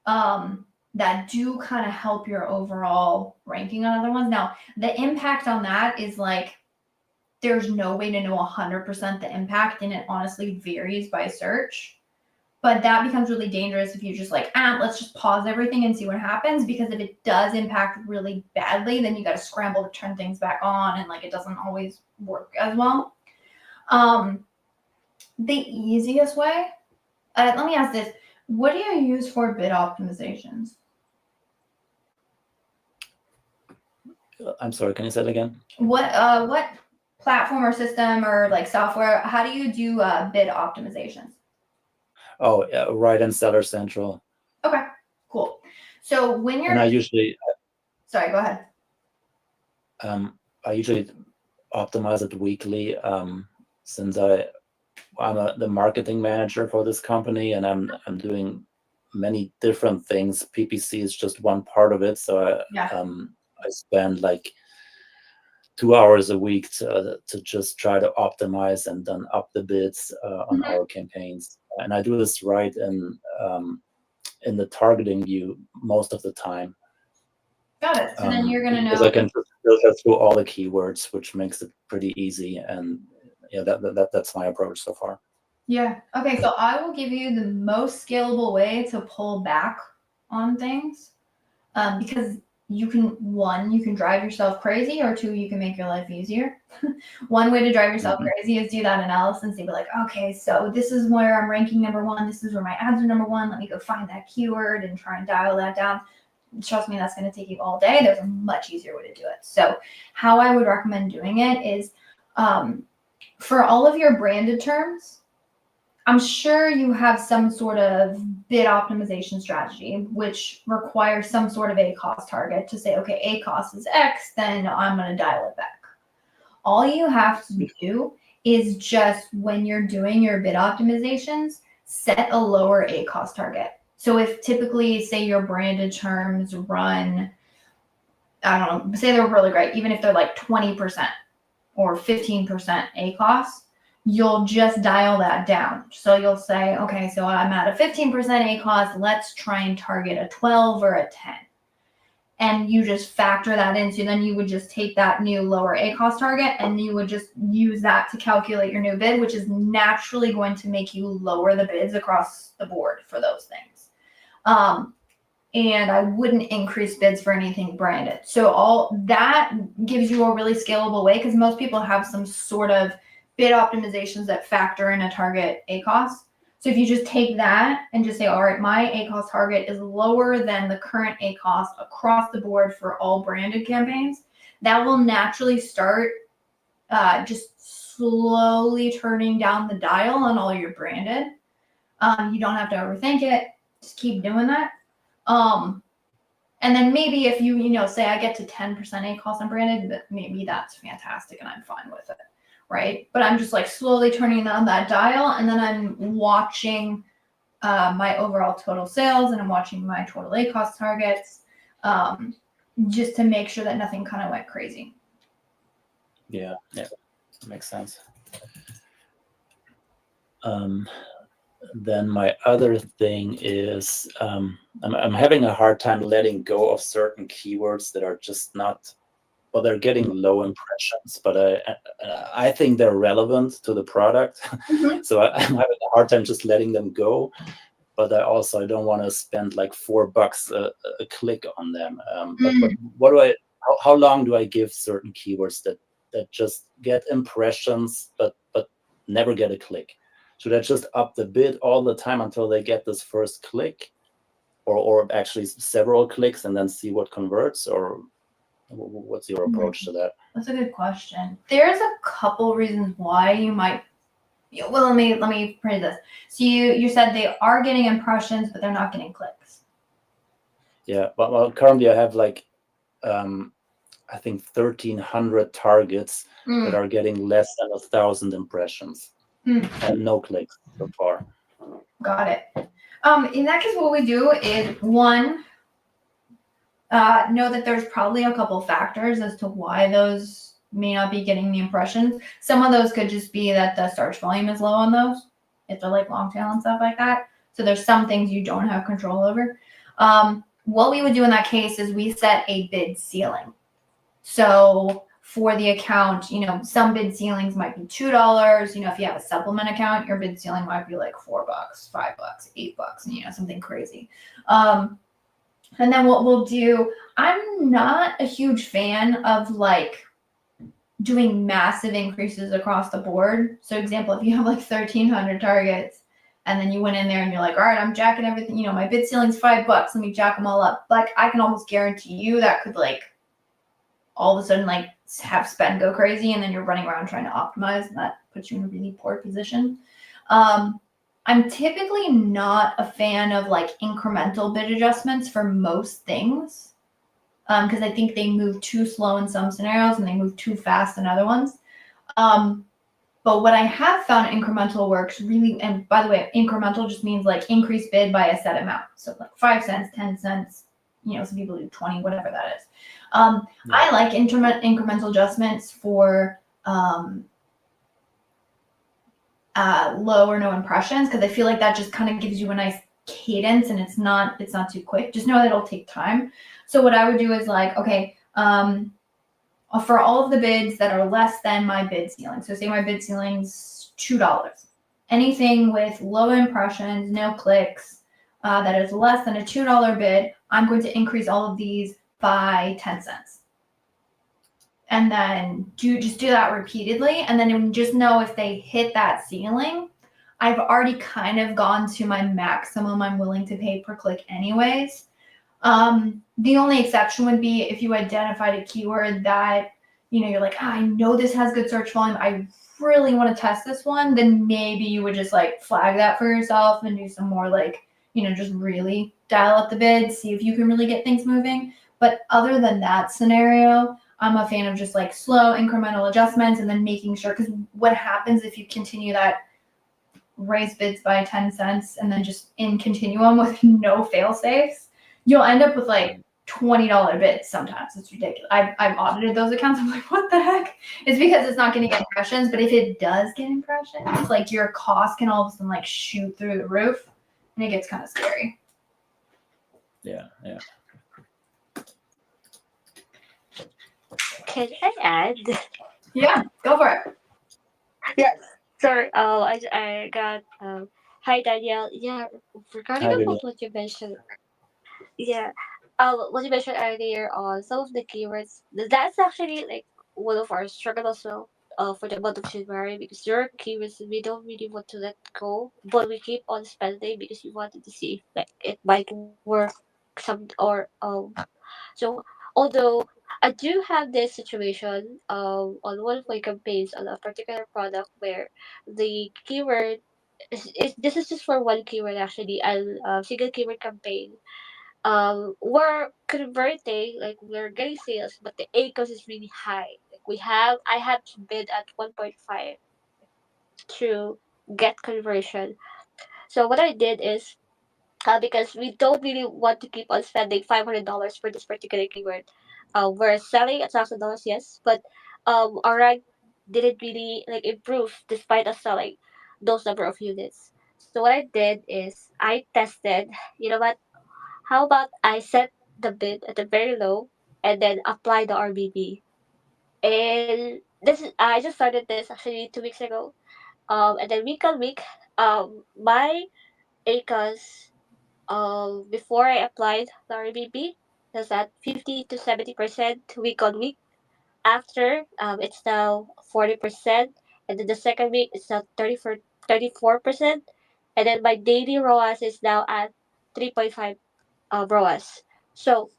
that do kind of help your overall ranking on other ones. Now, the impact on that is like, there's no way to know 100% the impact, and it honestly varies by search. But that becomes really dangerous if you just like, let's just pause everything and see what happens, because if it does impact really badly, then you got to scramble to turn things back on, and like it doesn't always work as well. The easiest way, let me ask this. What do you use for bid optimizations? I'm sorry, can you say that again? What platform or system or like software, how do you do bid optimizations? Oh, yeah, right in Seller Central. Okay, cool. So when you're... And I usually... Sorry, go ahead. I usually optimize it weekly, since I'm the marketing manager for this company, and I'm doing many different things. PPC is just one part of it, so I spend like 2 hours a week to just try to optimize and then up the bids on our campaigns. And I do this right in the targeting view most of the time. Got it. So then you're gonna know. Because I can just filter through all the keywords, which makes it pretty easy. And yeah, that's my approach so far. Yeah. Okay. So I will give you the most scalable way to pull back on things, because you can drive yourself crazy, or 2, you can make your life easier. One way to drive yourself crazy is do that analysis and be like, okay, so this is where I'm ranking #1. This is where my ads are #1. Let me go find that keyword and try and dial that down. Trust me, that's going to take you all day. There's a much easier way to do it. So how I would recommend doing it is, for all of your branded terms, I'm sure you have some sort of bid optimization strategy, which requires some sort of ACoS target to say, okay, ACoS is X, then I'm going to dial it back. All you have to do is just, when you're doing your bid optimizations, set a lower ACoS target. So if typically, say your branded terms run, I don't know, say they're really great, even if they're like 20% or 15% ACoS, you'll just dial that down. So you'll say, okay, so I'm at a 15% ACoS. Let's try and target a 12 or a 10. and you just factor that in. So then you would just take that new lower ACoS target and you would just use that to calculate your new bid, which is naturally going to make you lower the bids across the board for those things. And I wouldn't increase bids for anything branded. So all that gives you a really scalable way, because most people have some sort of bid optimizations that factor in a target ACoS. So if you just take that and just say, all right, my ACoS target is lower than the current ACoS across the board for all branded campaigns, that will naturally start just slowly turning down the dial on all your branded. You don't have to overthink it. Just keep doing that. And then maybe if you say I get to 10% ACoS on branded, but maybe that's fantastic and I'm fine with it. Right. But I'm just like slowly turning on that dial, and then I'm watching my overall total sales, and I'm watching my total ACoS targets, just to make sure that nothing kind of went crazy. Yeah, makes sense. Then my other thing is I'm having a hard time letting go of certain keywords that are just not. Well, they're getting low impressions, but I think they're relevant to the product. Mm-hmm. So I'm having a hard time just letting them go. But I don't want to spend like $4 a click on them. But what how long do I give certain keywords that just get impressions, but never get a click? Should I just up the bid all the time until they get this first click, or actually several clicks and then see what converts? Or what's your approach to that? That's a good question. There's a couple reasons why you might. Well, let me phrase this. So you said they are getting impressions, but they're not getting clicks. Yeah, well, currently I have like I think 1,300 targets that are getting less than 1,000 impressions and no clicks so far. Got it. In that case, what we do is one. Know that there's probably a couple factors as to why those may not be getting the impressions. Some of those could just be that the search volume is low on those, if they're like long tail and stuff like that. So there's some things you don't have control over. What we would do in that case is we set a bid ceiling. So for the account, some bid ceilings might be $2. If you have a supplement account, your bid ceiling might be like $4, $5, $8, something crazy. And then what we'll do, I'm not a huge fan of like doing massive increases across the board. So example, if you have like 1,300 targets and then you went in there and you're like, all right, I'm jacking everything, my bid ceiling's $5. Let me jack them all up. Like I can almost guarantee you that could like all of a sudden like have spend go crazy, and then you're running around trying to optimize, and that puts you in a really poor position. I'm typically not a fan of like incremental bid adjustments for most things, because I think they move too slow in some scenarios and they move too fast in other ones. But what I have found incremental works really, and by the way, incremental just means like increase bid by a set amount. So like 5 cents, 10 cents, some people do 20, whatever that is. I like incremental adjustments for low or no impressions, because I feel like that just kind of gives you a nice cadence, and it's not too quick. Just know that it'll take time. So what I would do is like, okay, for all of the bids that are less than my bid ceiling, so say my bid ceiling's $2, anything with low impressions, no clicks, that is less than a $2 bid, I'm going to increase all of these by 10 cents. And then just do that repeatedly. And then just know if they hit that ceiling, I've already kind of gone to my maximum I'm willing to pay per click anyways. The only exception would be if you identified a keyword that, you're like, I know this has good search volume, I really want to test this one, then maybe you would just like flag that for yourself and do some more like, just really dial up the bid, see if you can really get things moving. But other than that scenario, I'm a fan of just like slow incremental adjustments, and then making sure, because what happens if you continue that raise bids by 10 cents and then just in continuum with no fail safes, you'll end up with like $20 bids sometimes. It's ridiculous. I've audited those accounts. I'm like, what the heck? It's because it's not getting impressions, but if it does get impressions, like your cost can all of a sudden like shoot through the roof, and it gets kind of scary. Yeah. Can I add? Yeah, go for it. Yes. Sorry. I got. Hi, Danielle. Yeah. Regarding Hi, about Lily. what you mentioned. Yeah. What you mentioned earlier on some of the keywords. That's actually like one of our struggle as well. For the month of January, because there are keywords that we don't really want to let go, but we keep on spending because we wanted to see if like it might work some or. So although I do have this situation on one of my campaigns on a particular product where the keyword is this is just for one keyword actually, a single keyword campaign. We're converting, like we're getting sales, but the ACOS is really high. Like I had to bid at 1.5 to get conversion. So what I did is because we don't really want to keep on spending $500 for this particular keyword. We're selling $1,000, yes, but our rank didn't really like improve despite us selling those number of units. So what I did is I tested. You know what? How about I set the bid at a very low and then apply the RBB. And this is I just started this actually 2 weeks ago. And then week on week, my ACOS before I applied the RBB, that's at 50 to 70% week on week. After, it's now 40%. And then the second week, it's now 34%. And then my daily ROAS is now at 3.5 ROAS. So,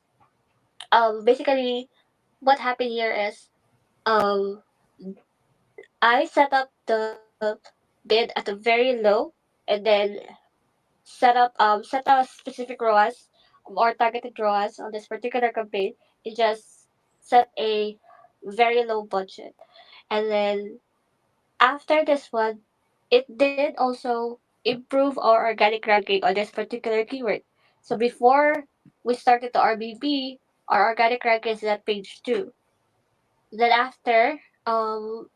basically, what happened here is um, I set up the bid at a very low and then set a specific ROAS or targeted ROAS on this particular campaign. It just set a very low budget. And then after this one, it did also improve our organic ranking on this particular keyword. So before we started the RBB, our organic ranking is at page 2. Then after,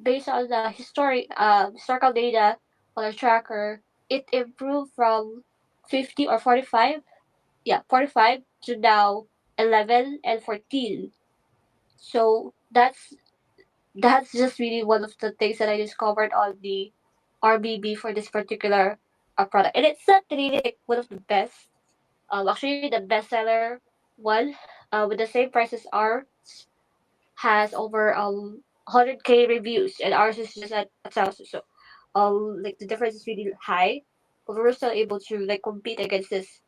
based on the historical data on our tracker, it improved from 50 or 45, yeah, 45 to now 11 and 14. So that's just really one of the things that I discovered on the RBB for this particular product, and it's not really like one of the best. Actually, the bestseller one, with the same price as ours, has over 100K reviews, and ours is just at 1,000. So, like the difference is really high, but we were still able to like compete against this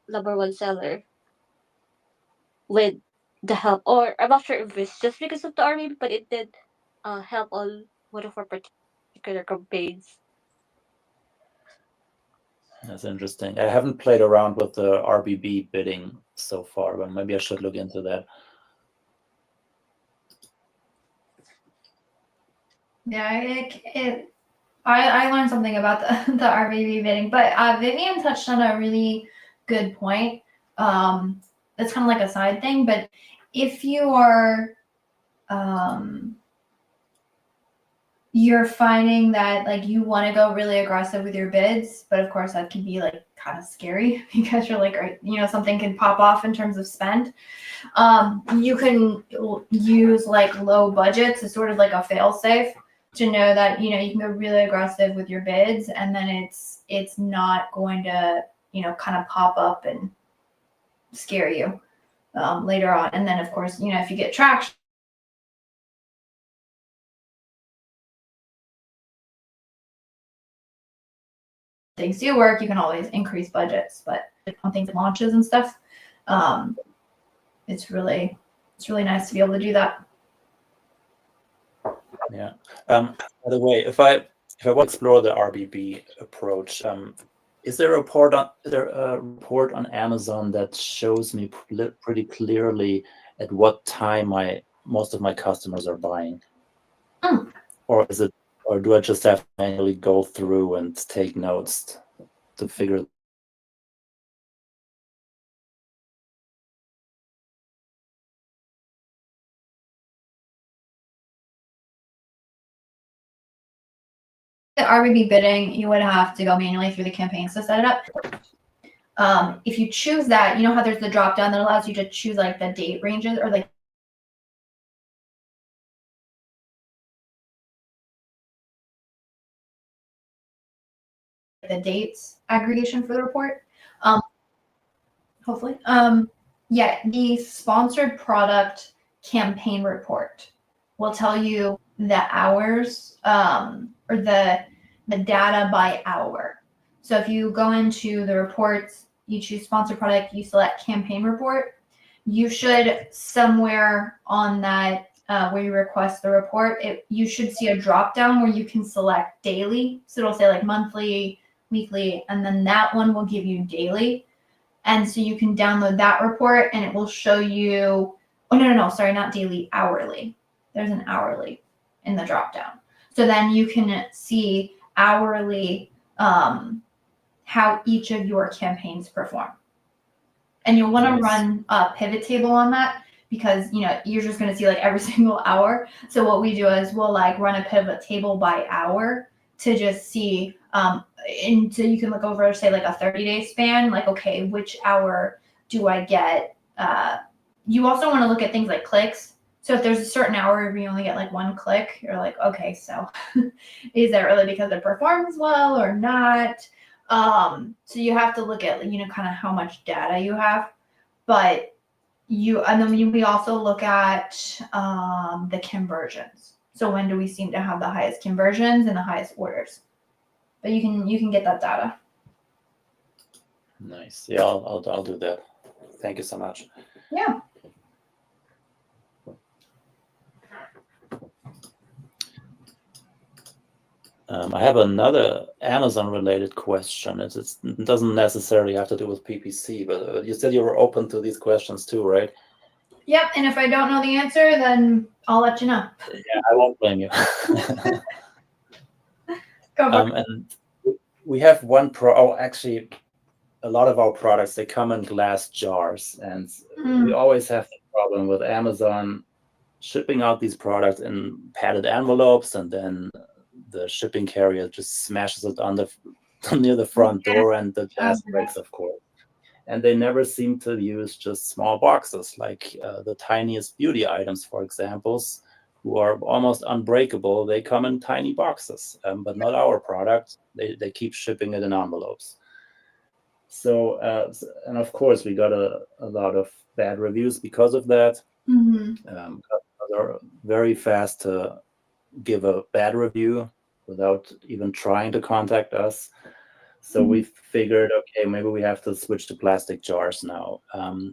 number one seller with the help, or I'm not sure if it's just because of the army, but it did help on one of our particular campaigns. That's interesting. I haven't played around with the RBB bidding so far, but maybe I should look into that. Yeah, I learned something about the RVB bidding, but Vivian touched on a really good point. It's kind of like a side thing, but if you are you're finding that like you want to go really aggressive with your bids, but of course that can be like kind of scary because you're like, something can pop off in terms of spend. You can use like low budgets as sort of like a fail safe to know that you can go really aggressive with your bids, and then it's not going to kind of pop up and scare you later on. And then of course if you get traction, things do work, you can always increase budgets. But on things like launches and stuff, it's really nice to be able to do that. Yeah. By the way, if I want to explore the RBB approach, is there a report on Amazon that shows me pretty clearly at what time most of my customers are buying? Or do I just have to manually go through and take notes to figure? The RBB bidding, you would have to go manually through the campaigns to set it up. If you choose that, you know how there's the drop down that allows you to choose like the date ranges or like the dates aggregation for the report. Hopefully. Yeah, the sponsored product campaign report will tell you the hours or the data by hour. So if you go into the reports, you choose sponsored product, you select campaign report, you should somewhere on that where you request the report, you should see a drop down where you can select daily. So it'll say like monthly, weekly, and then that one will give you daily. And so you can download that report and it will show you, oh, no, sorry, not daily, hourly. There's an hourly in the drop down. So then you can see hourly how each of your campaigns perform. And you'll want to run a pivot table on that because, you're just going to see like every single hour. So what we do is we'll like run a pivot table by hour to just see, and so you can look over, say like a 30-day span, like, okay, which hour do I get? You also want to look at things like clicks. So if there's a certain hour where you only get like one click, you're like, okay, so is that really because it performs well or not? So you have to look at, kind of how much data you have, and then we also look at the conversions. So when do we seem to have the highest conversions and the highest orders? But you can get that data. Nice. Yeah, I'll do that. Thank you so much. Yeah. I have another Amazon-related question. It doesn't necessarily have to do with PPC, but you said you were open to these questions too, right? Yep, and if I don't know the answer, then I'll let you know. Yeah, I won't blame you. Go for it. And we have actually, a lot of our products, they come in glass jars, and we always have the problem with Amazon shipping out these products in padded envelopes, and then the shipping carrier just smashes it near the front door, and the glass breaks, of course. And they never seem to use just small boxes, like the tiniest beauty items, for examples, who are almost unbreakable. They come in tiny boxes, but not our product. They keep shipping it in envelopes. So, and of course, we got a lot of bad reviews because of that. Customers are very fast to give a bad review without even trying to contact us. So we figured, okay, maybe we have to switch to plastic jars now.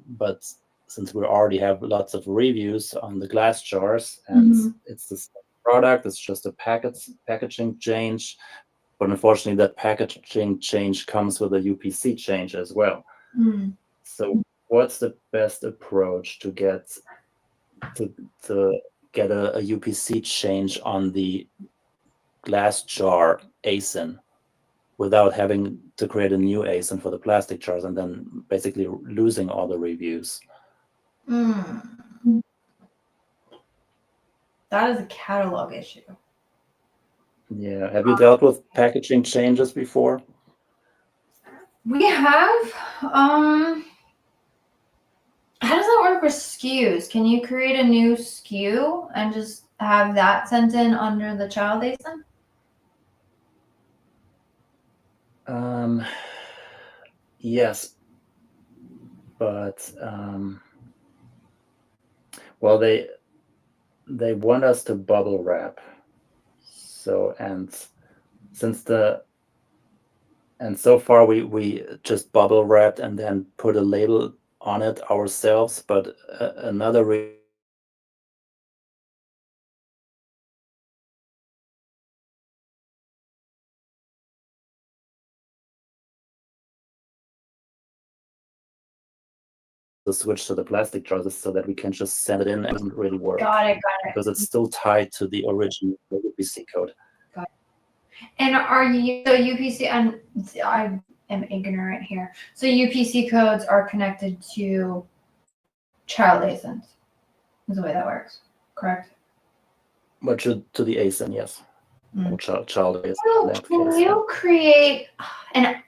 But since we already have lots of reviews on the glass jars, and it's the same product, it's just a packaging change. But unfortunately, that packaging change comes with a UPC change as well. So what's the best approach to get a UPC change on the glass jar ASIN without having to create a new ASIN for the plastic jars and then basically losing all the reviews? That is a catalog issue. Yeah. Have you dealt with packaging changes before? We have. How does that work with SKUs? Can you create a new SKU and just have that sent in under the child ASIN? Yes, but well, they want us to bubble wrap. So so far we just bubble wrapped and then put a label on it ourselves. But another to switch to the plastic jars so that we can just send it in, and it doesn't really work. Got it. Because it's still tied to the original UPC code. Got it. And are you UPC? And I am ignorant here. So UPC codes are connected to child ASINs. Is the way that works, correct? But to the ASIN, yes. Child ASIN. Can you create? And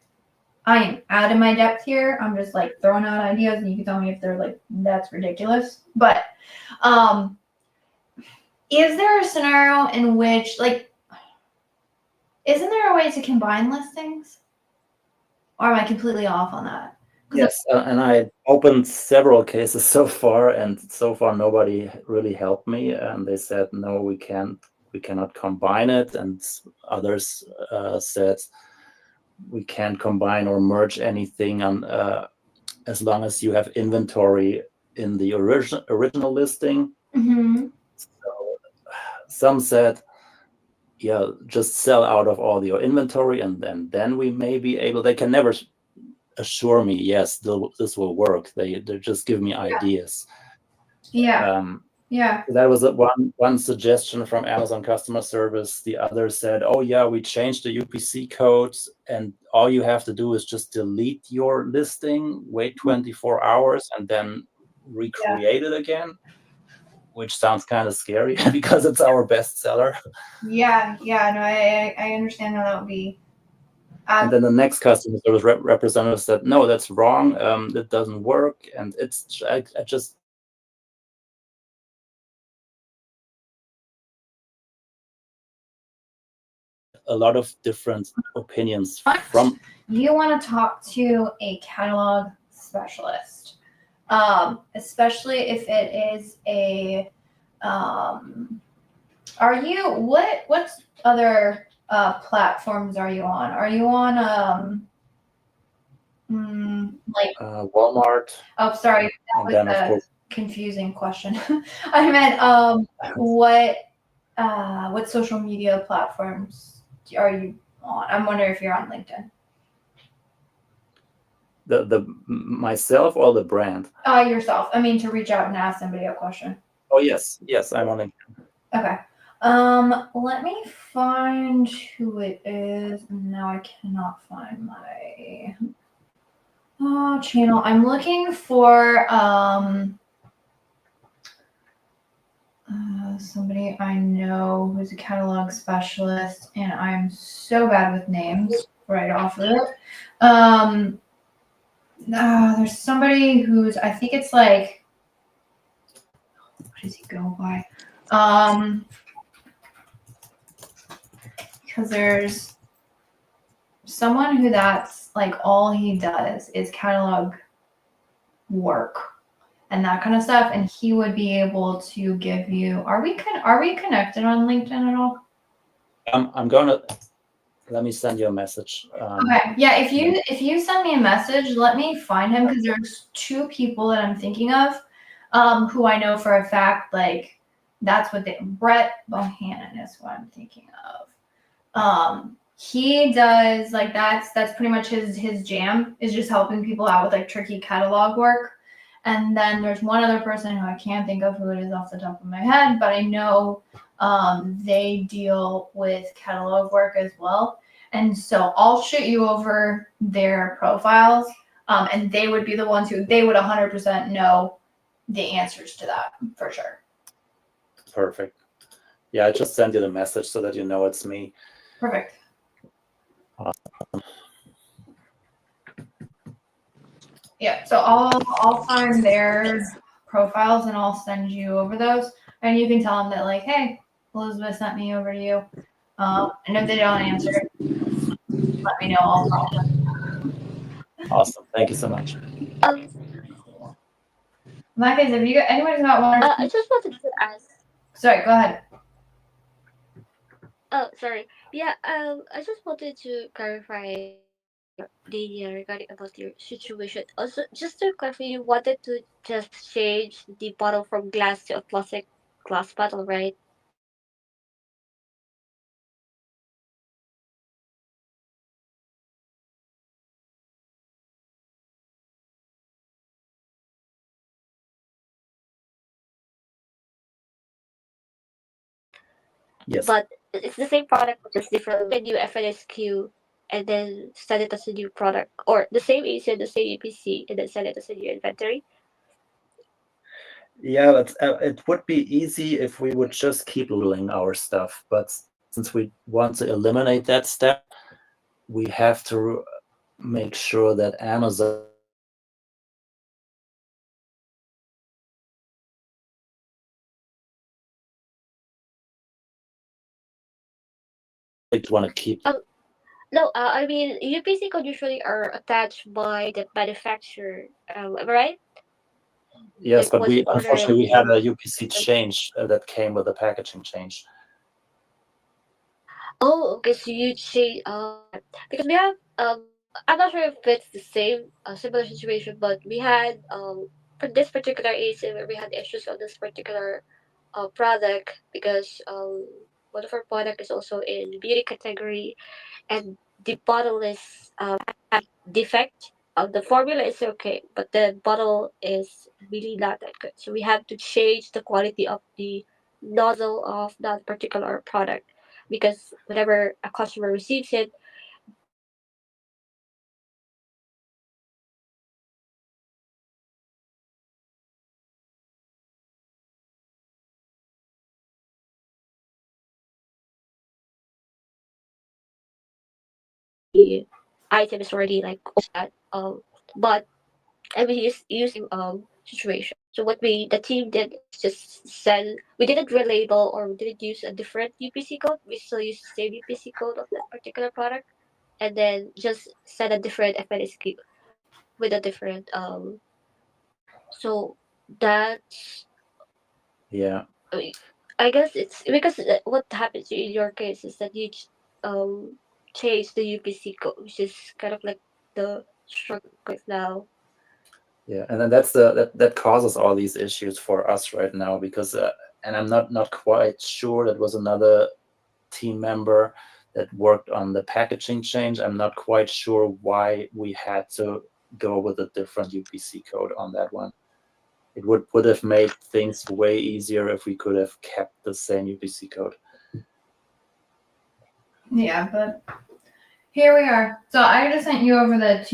I am out of my depth here. I'm just like throwing out ideas, and you can tell me if they're like that's ridiculous. But is there a scenario in which, like, isn't there a way to combine listings? Or am I completely off on that? Yes, and I opened several cases so far, and so far nobody really helped me. And they said, no, we cannot combine it. And others said we can't combine or merge anything as long as you have inventory in the original listing. Mm-hmm. So some said, yeah, just sell out of all your inventory, and then we may be able. They can never assure me, yes, this will work. They just give me ideas. Yeah. That was one suggestion from Amazon customer service. The other said, oh yeah, we changed the UPC codes, and all you have to do is just delete your listing, wait 24 hours, and then recreate it again, which sounds kind of scary because it's our best seller. Yeah, no, I understand how that would be. And then the next customer service representative said, no, that's wrong. That doesn't work. And it's, I just, a lot of different opinions from. You want to talk to a catalog specialist, especially if it is a, are you, what other platforms are you on? Are you on, like Walmart? Oh, sorry, that was a confusing question. I meant, what social media platforms are you on? I'm wondering if you're on LinkedIn. The myself or the brand? Yourself. I mean, to reach out and ask somebody a question. Oh yes, I'm on LinkedIn. Okay. Let me find who it is. Now I cannot find my channel. I'm looking for somebody I know who's a catalog specialist, and I'm so bad with names right off of it. There's somebody who's, I think it's like, what does he go by? Because there's someone who that's like all he does is catalog work and that kind of stuff, and he would be able to give you. Are we connected on LinkedIn at all? I'm gonna, let me send you a message. Okay, yeah. If you send me a message, let me find him, because there's two people that I'm thinking of, who I know for a fact, like that's what Brett Bohannon is what I'm thinking of. He does like that's pretty much his jam, is just helping people out with like tricky catalog work. And then there's one other person who I can't think of who it is off the top of my head, but I know they deal with catalog work as well. And so I'll shoot you over their profiles, and they would be the ones who, they would 100% know the answers to that for sure. Perfect. Yeah, I just sent you the message so that you know it's me. Perfect. Yeah, so I'll find their profiles and I'll send you over those, and you can tell them that, like, hey, Elizabeth sent me over to you. And if they don't answer, let me know. I'll call them. Awesome. Thank you so much. In that case, if you got anybody's got one, I just wanted to ask. Sorry, go ahead. Oh, sorry. Yeah. I just wanted to clarify Dania regarding about your situation. Also, just to clarify, you wanted to just change the bottle from glass to a plastic glass bottle, right? Yes. But it's the same product, but just different. When you FNSQ and then send it as a new product, or the same ACN, the same APC, and then send it as a new inventory. Yeah, but it would be easy if we would just keep labeling our stuff. But since we want to eliminate that step, we have to make sure that Amazon want to keep. No, I mean UPC code usually are attached by the manufacturer. Am I right? Yes, Like but once we you order it, unfortunately we had you a UPC change that came with a packaging change. oh, okay. So you change. Okay. Because we have I'm not sure if it's the same similar situation, but we had for this particular AC where we had issues on this particular product because one of our product is also in beauty category, and the bottle is defect. The formula is okay, but the bottle is really not that good. So we have to change the quality of the nozzle of that particular product because whenever a customer receives it, the item is already like that. But I was using situation. So what we the team did is just send. We didn't relabel or we didn't use a different UPC code. We still use the same UPC code of that particular product, and then just send a different FNSQ with a different So that's Yeah, I mean, I guess it's because what happens in your case is that you um change the UPC code, which is kind of like the struggle now. yeah, and then that causes all these issues for us right now because and I'm not quite sure that was another team member that worked on the packaging change. I'm not quite sure why we had to go with a different UPC code on that one. It would have made things way easier if we could have kept the same UPC code. Yeah, but here we are. So I just sent you over the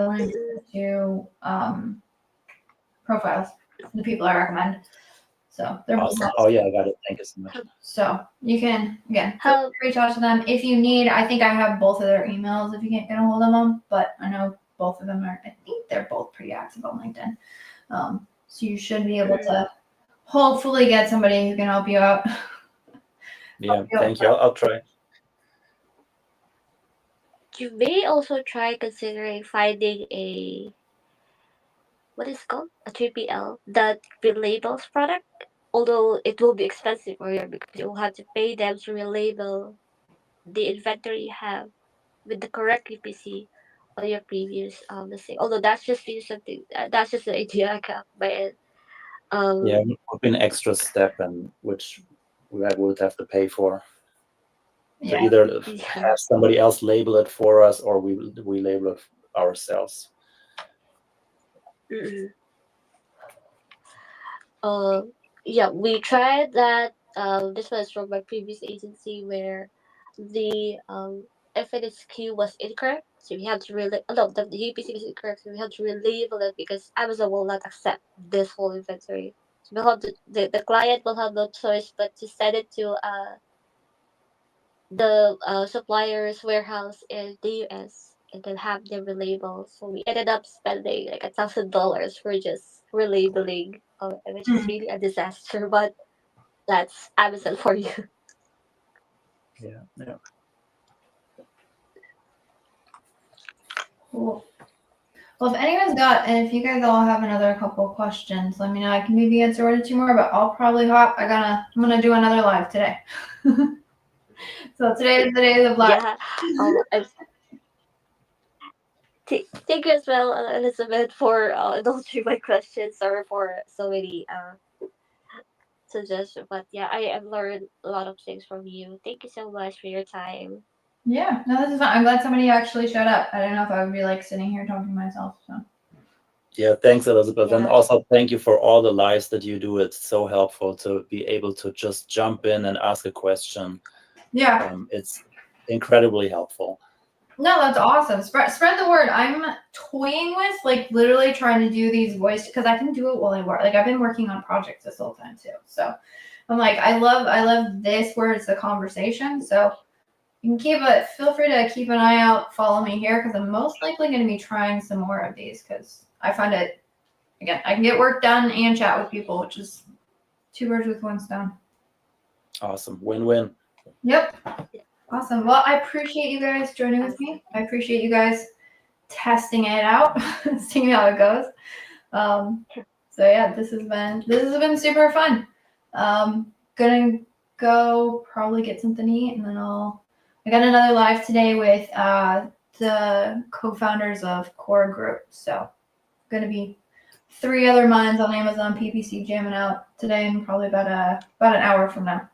link to the two profiles, the people I recommend. So they're both Awesome. Oh yeah, I got it. Thank you so much. so you can again How reach out to them if you need. I think I have both of their emails if you can't get a hold of them, but I know both of them are. I think they're both pretty active on LinkedIn. So you should be able to hopefully get somebody who can help you out. Yeah, thank you. I'll try. you may also try considering finding a what is it called a 3PL that relabels product. Although it will be expensive for you because you will have to pay them to relabel the inventory you have with the correct UPC on your previous listing. Although that's just really something that's just an idea I got by it. Yeah, Um, it would be an extra step, and which we would have to pay for. To Yeah. either yeah. have somebody else label it for us, or we label it ourselves. Mm-mm. Uh, yeah, we tried that. This was from my previous agency where the FNSQ was incorrect, so we had to really no, the UPC was incorrect, so we had to relabel it because Amazon will not accept this whole inventory. So we'll have to, the client will have no choice but to send it to the supplier's warehouse in the US and then have them relabel. So we ended up spending like $1,000 for just relabeling, which is really a disaster. But that's Amazon for you. Yeah, yeah. Cool. Well, if anyone's got, and if you guys all have another couple questions, let me know. I can maybe answer one or two more, but I'll probably hop. I'm gonna do another live today. So today is the day of the live. Yeah. I'm thank you as well, Elizabeth, for indulging my questions or for so many suggestions. But yeah, I have learned a lot of things from you. Thank you so much for your time. Yeah, no, this is fun. I'm glad somebody actually showed up. I don't know if I would be like sitting here talking to myself. So Yeah, thanks, Elizabeth. And Yeah. also thank you for all the lives that you do. It's so helpful to be able to just jump in and ask a question. yeah, It's incredibly helpful. no, that's awesome. Spread the word. I'm toying with like literally trying to do these voice because I can do it while I work. Like I've been working on projects this whole time too. So I'm like, I love this where it's the conversation. So you can feel free to keep an eye out, follow me here because I'm most likely going to be trying some more of these because I find it, again, I can get work done and chat with people, which is two birds with one stone. Awesome. Win-win. Yep. Awesome. Well, I appreciate you guys joining with me. I appreciate you guys testing it out, seeing how it goes. So yeah, this has been super fun. Gonna go probably get something to eat, and then I got another live today with the co-founders of Core Group. So gonna be 3 other minds on Amazon PPC jamming out today, and probably about an hour from now.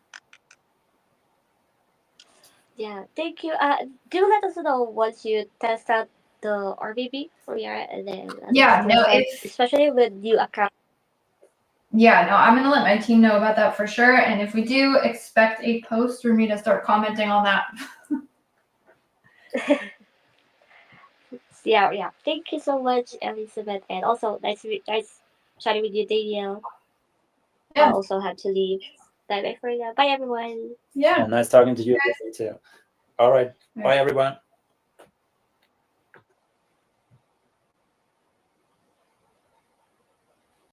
Yeah, thank you. Do let us know once you test out the RBB for your, and then Yeah, no, especially with new account. Yeah, no, I'm gonna let my team know about that for sure. And if we do, expect a post for me to start commenting on that. Yeah. Thank you so much, Elizabeth, and also nice chatting with you, Danielle. Yeah. I also have to leave. Bye bye for now. Bye everyone. Yeah. Nice talking to you too. All right. Bye everyone.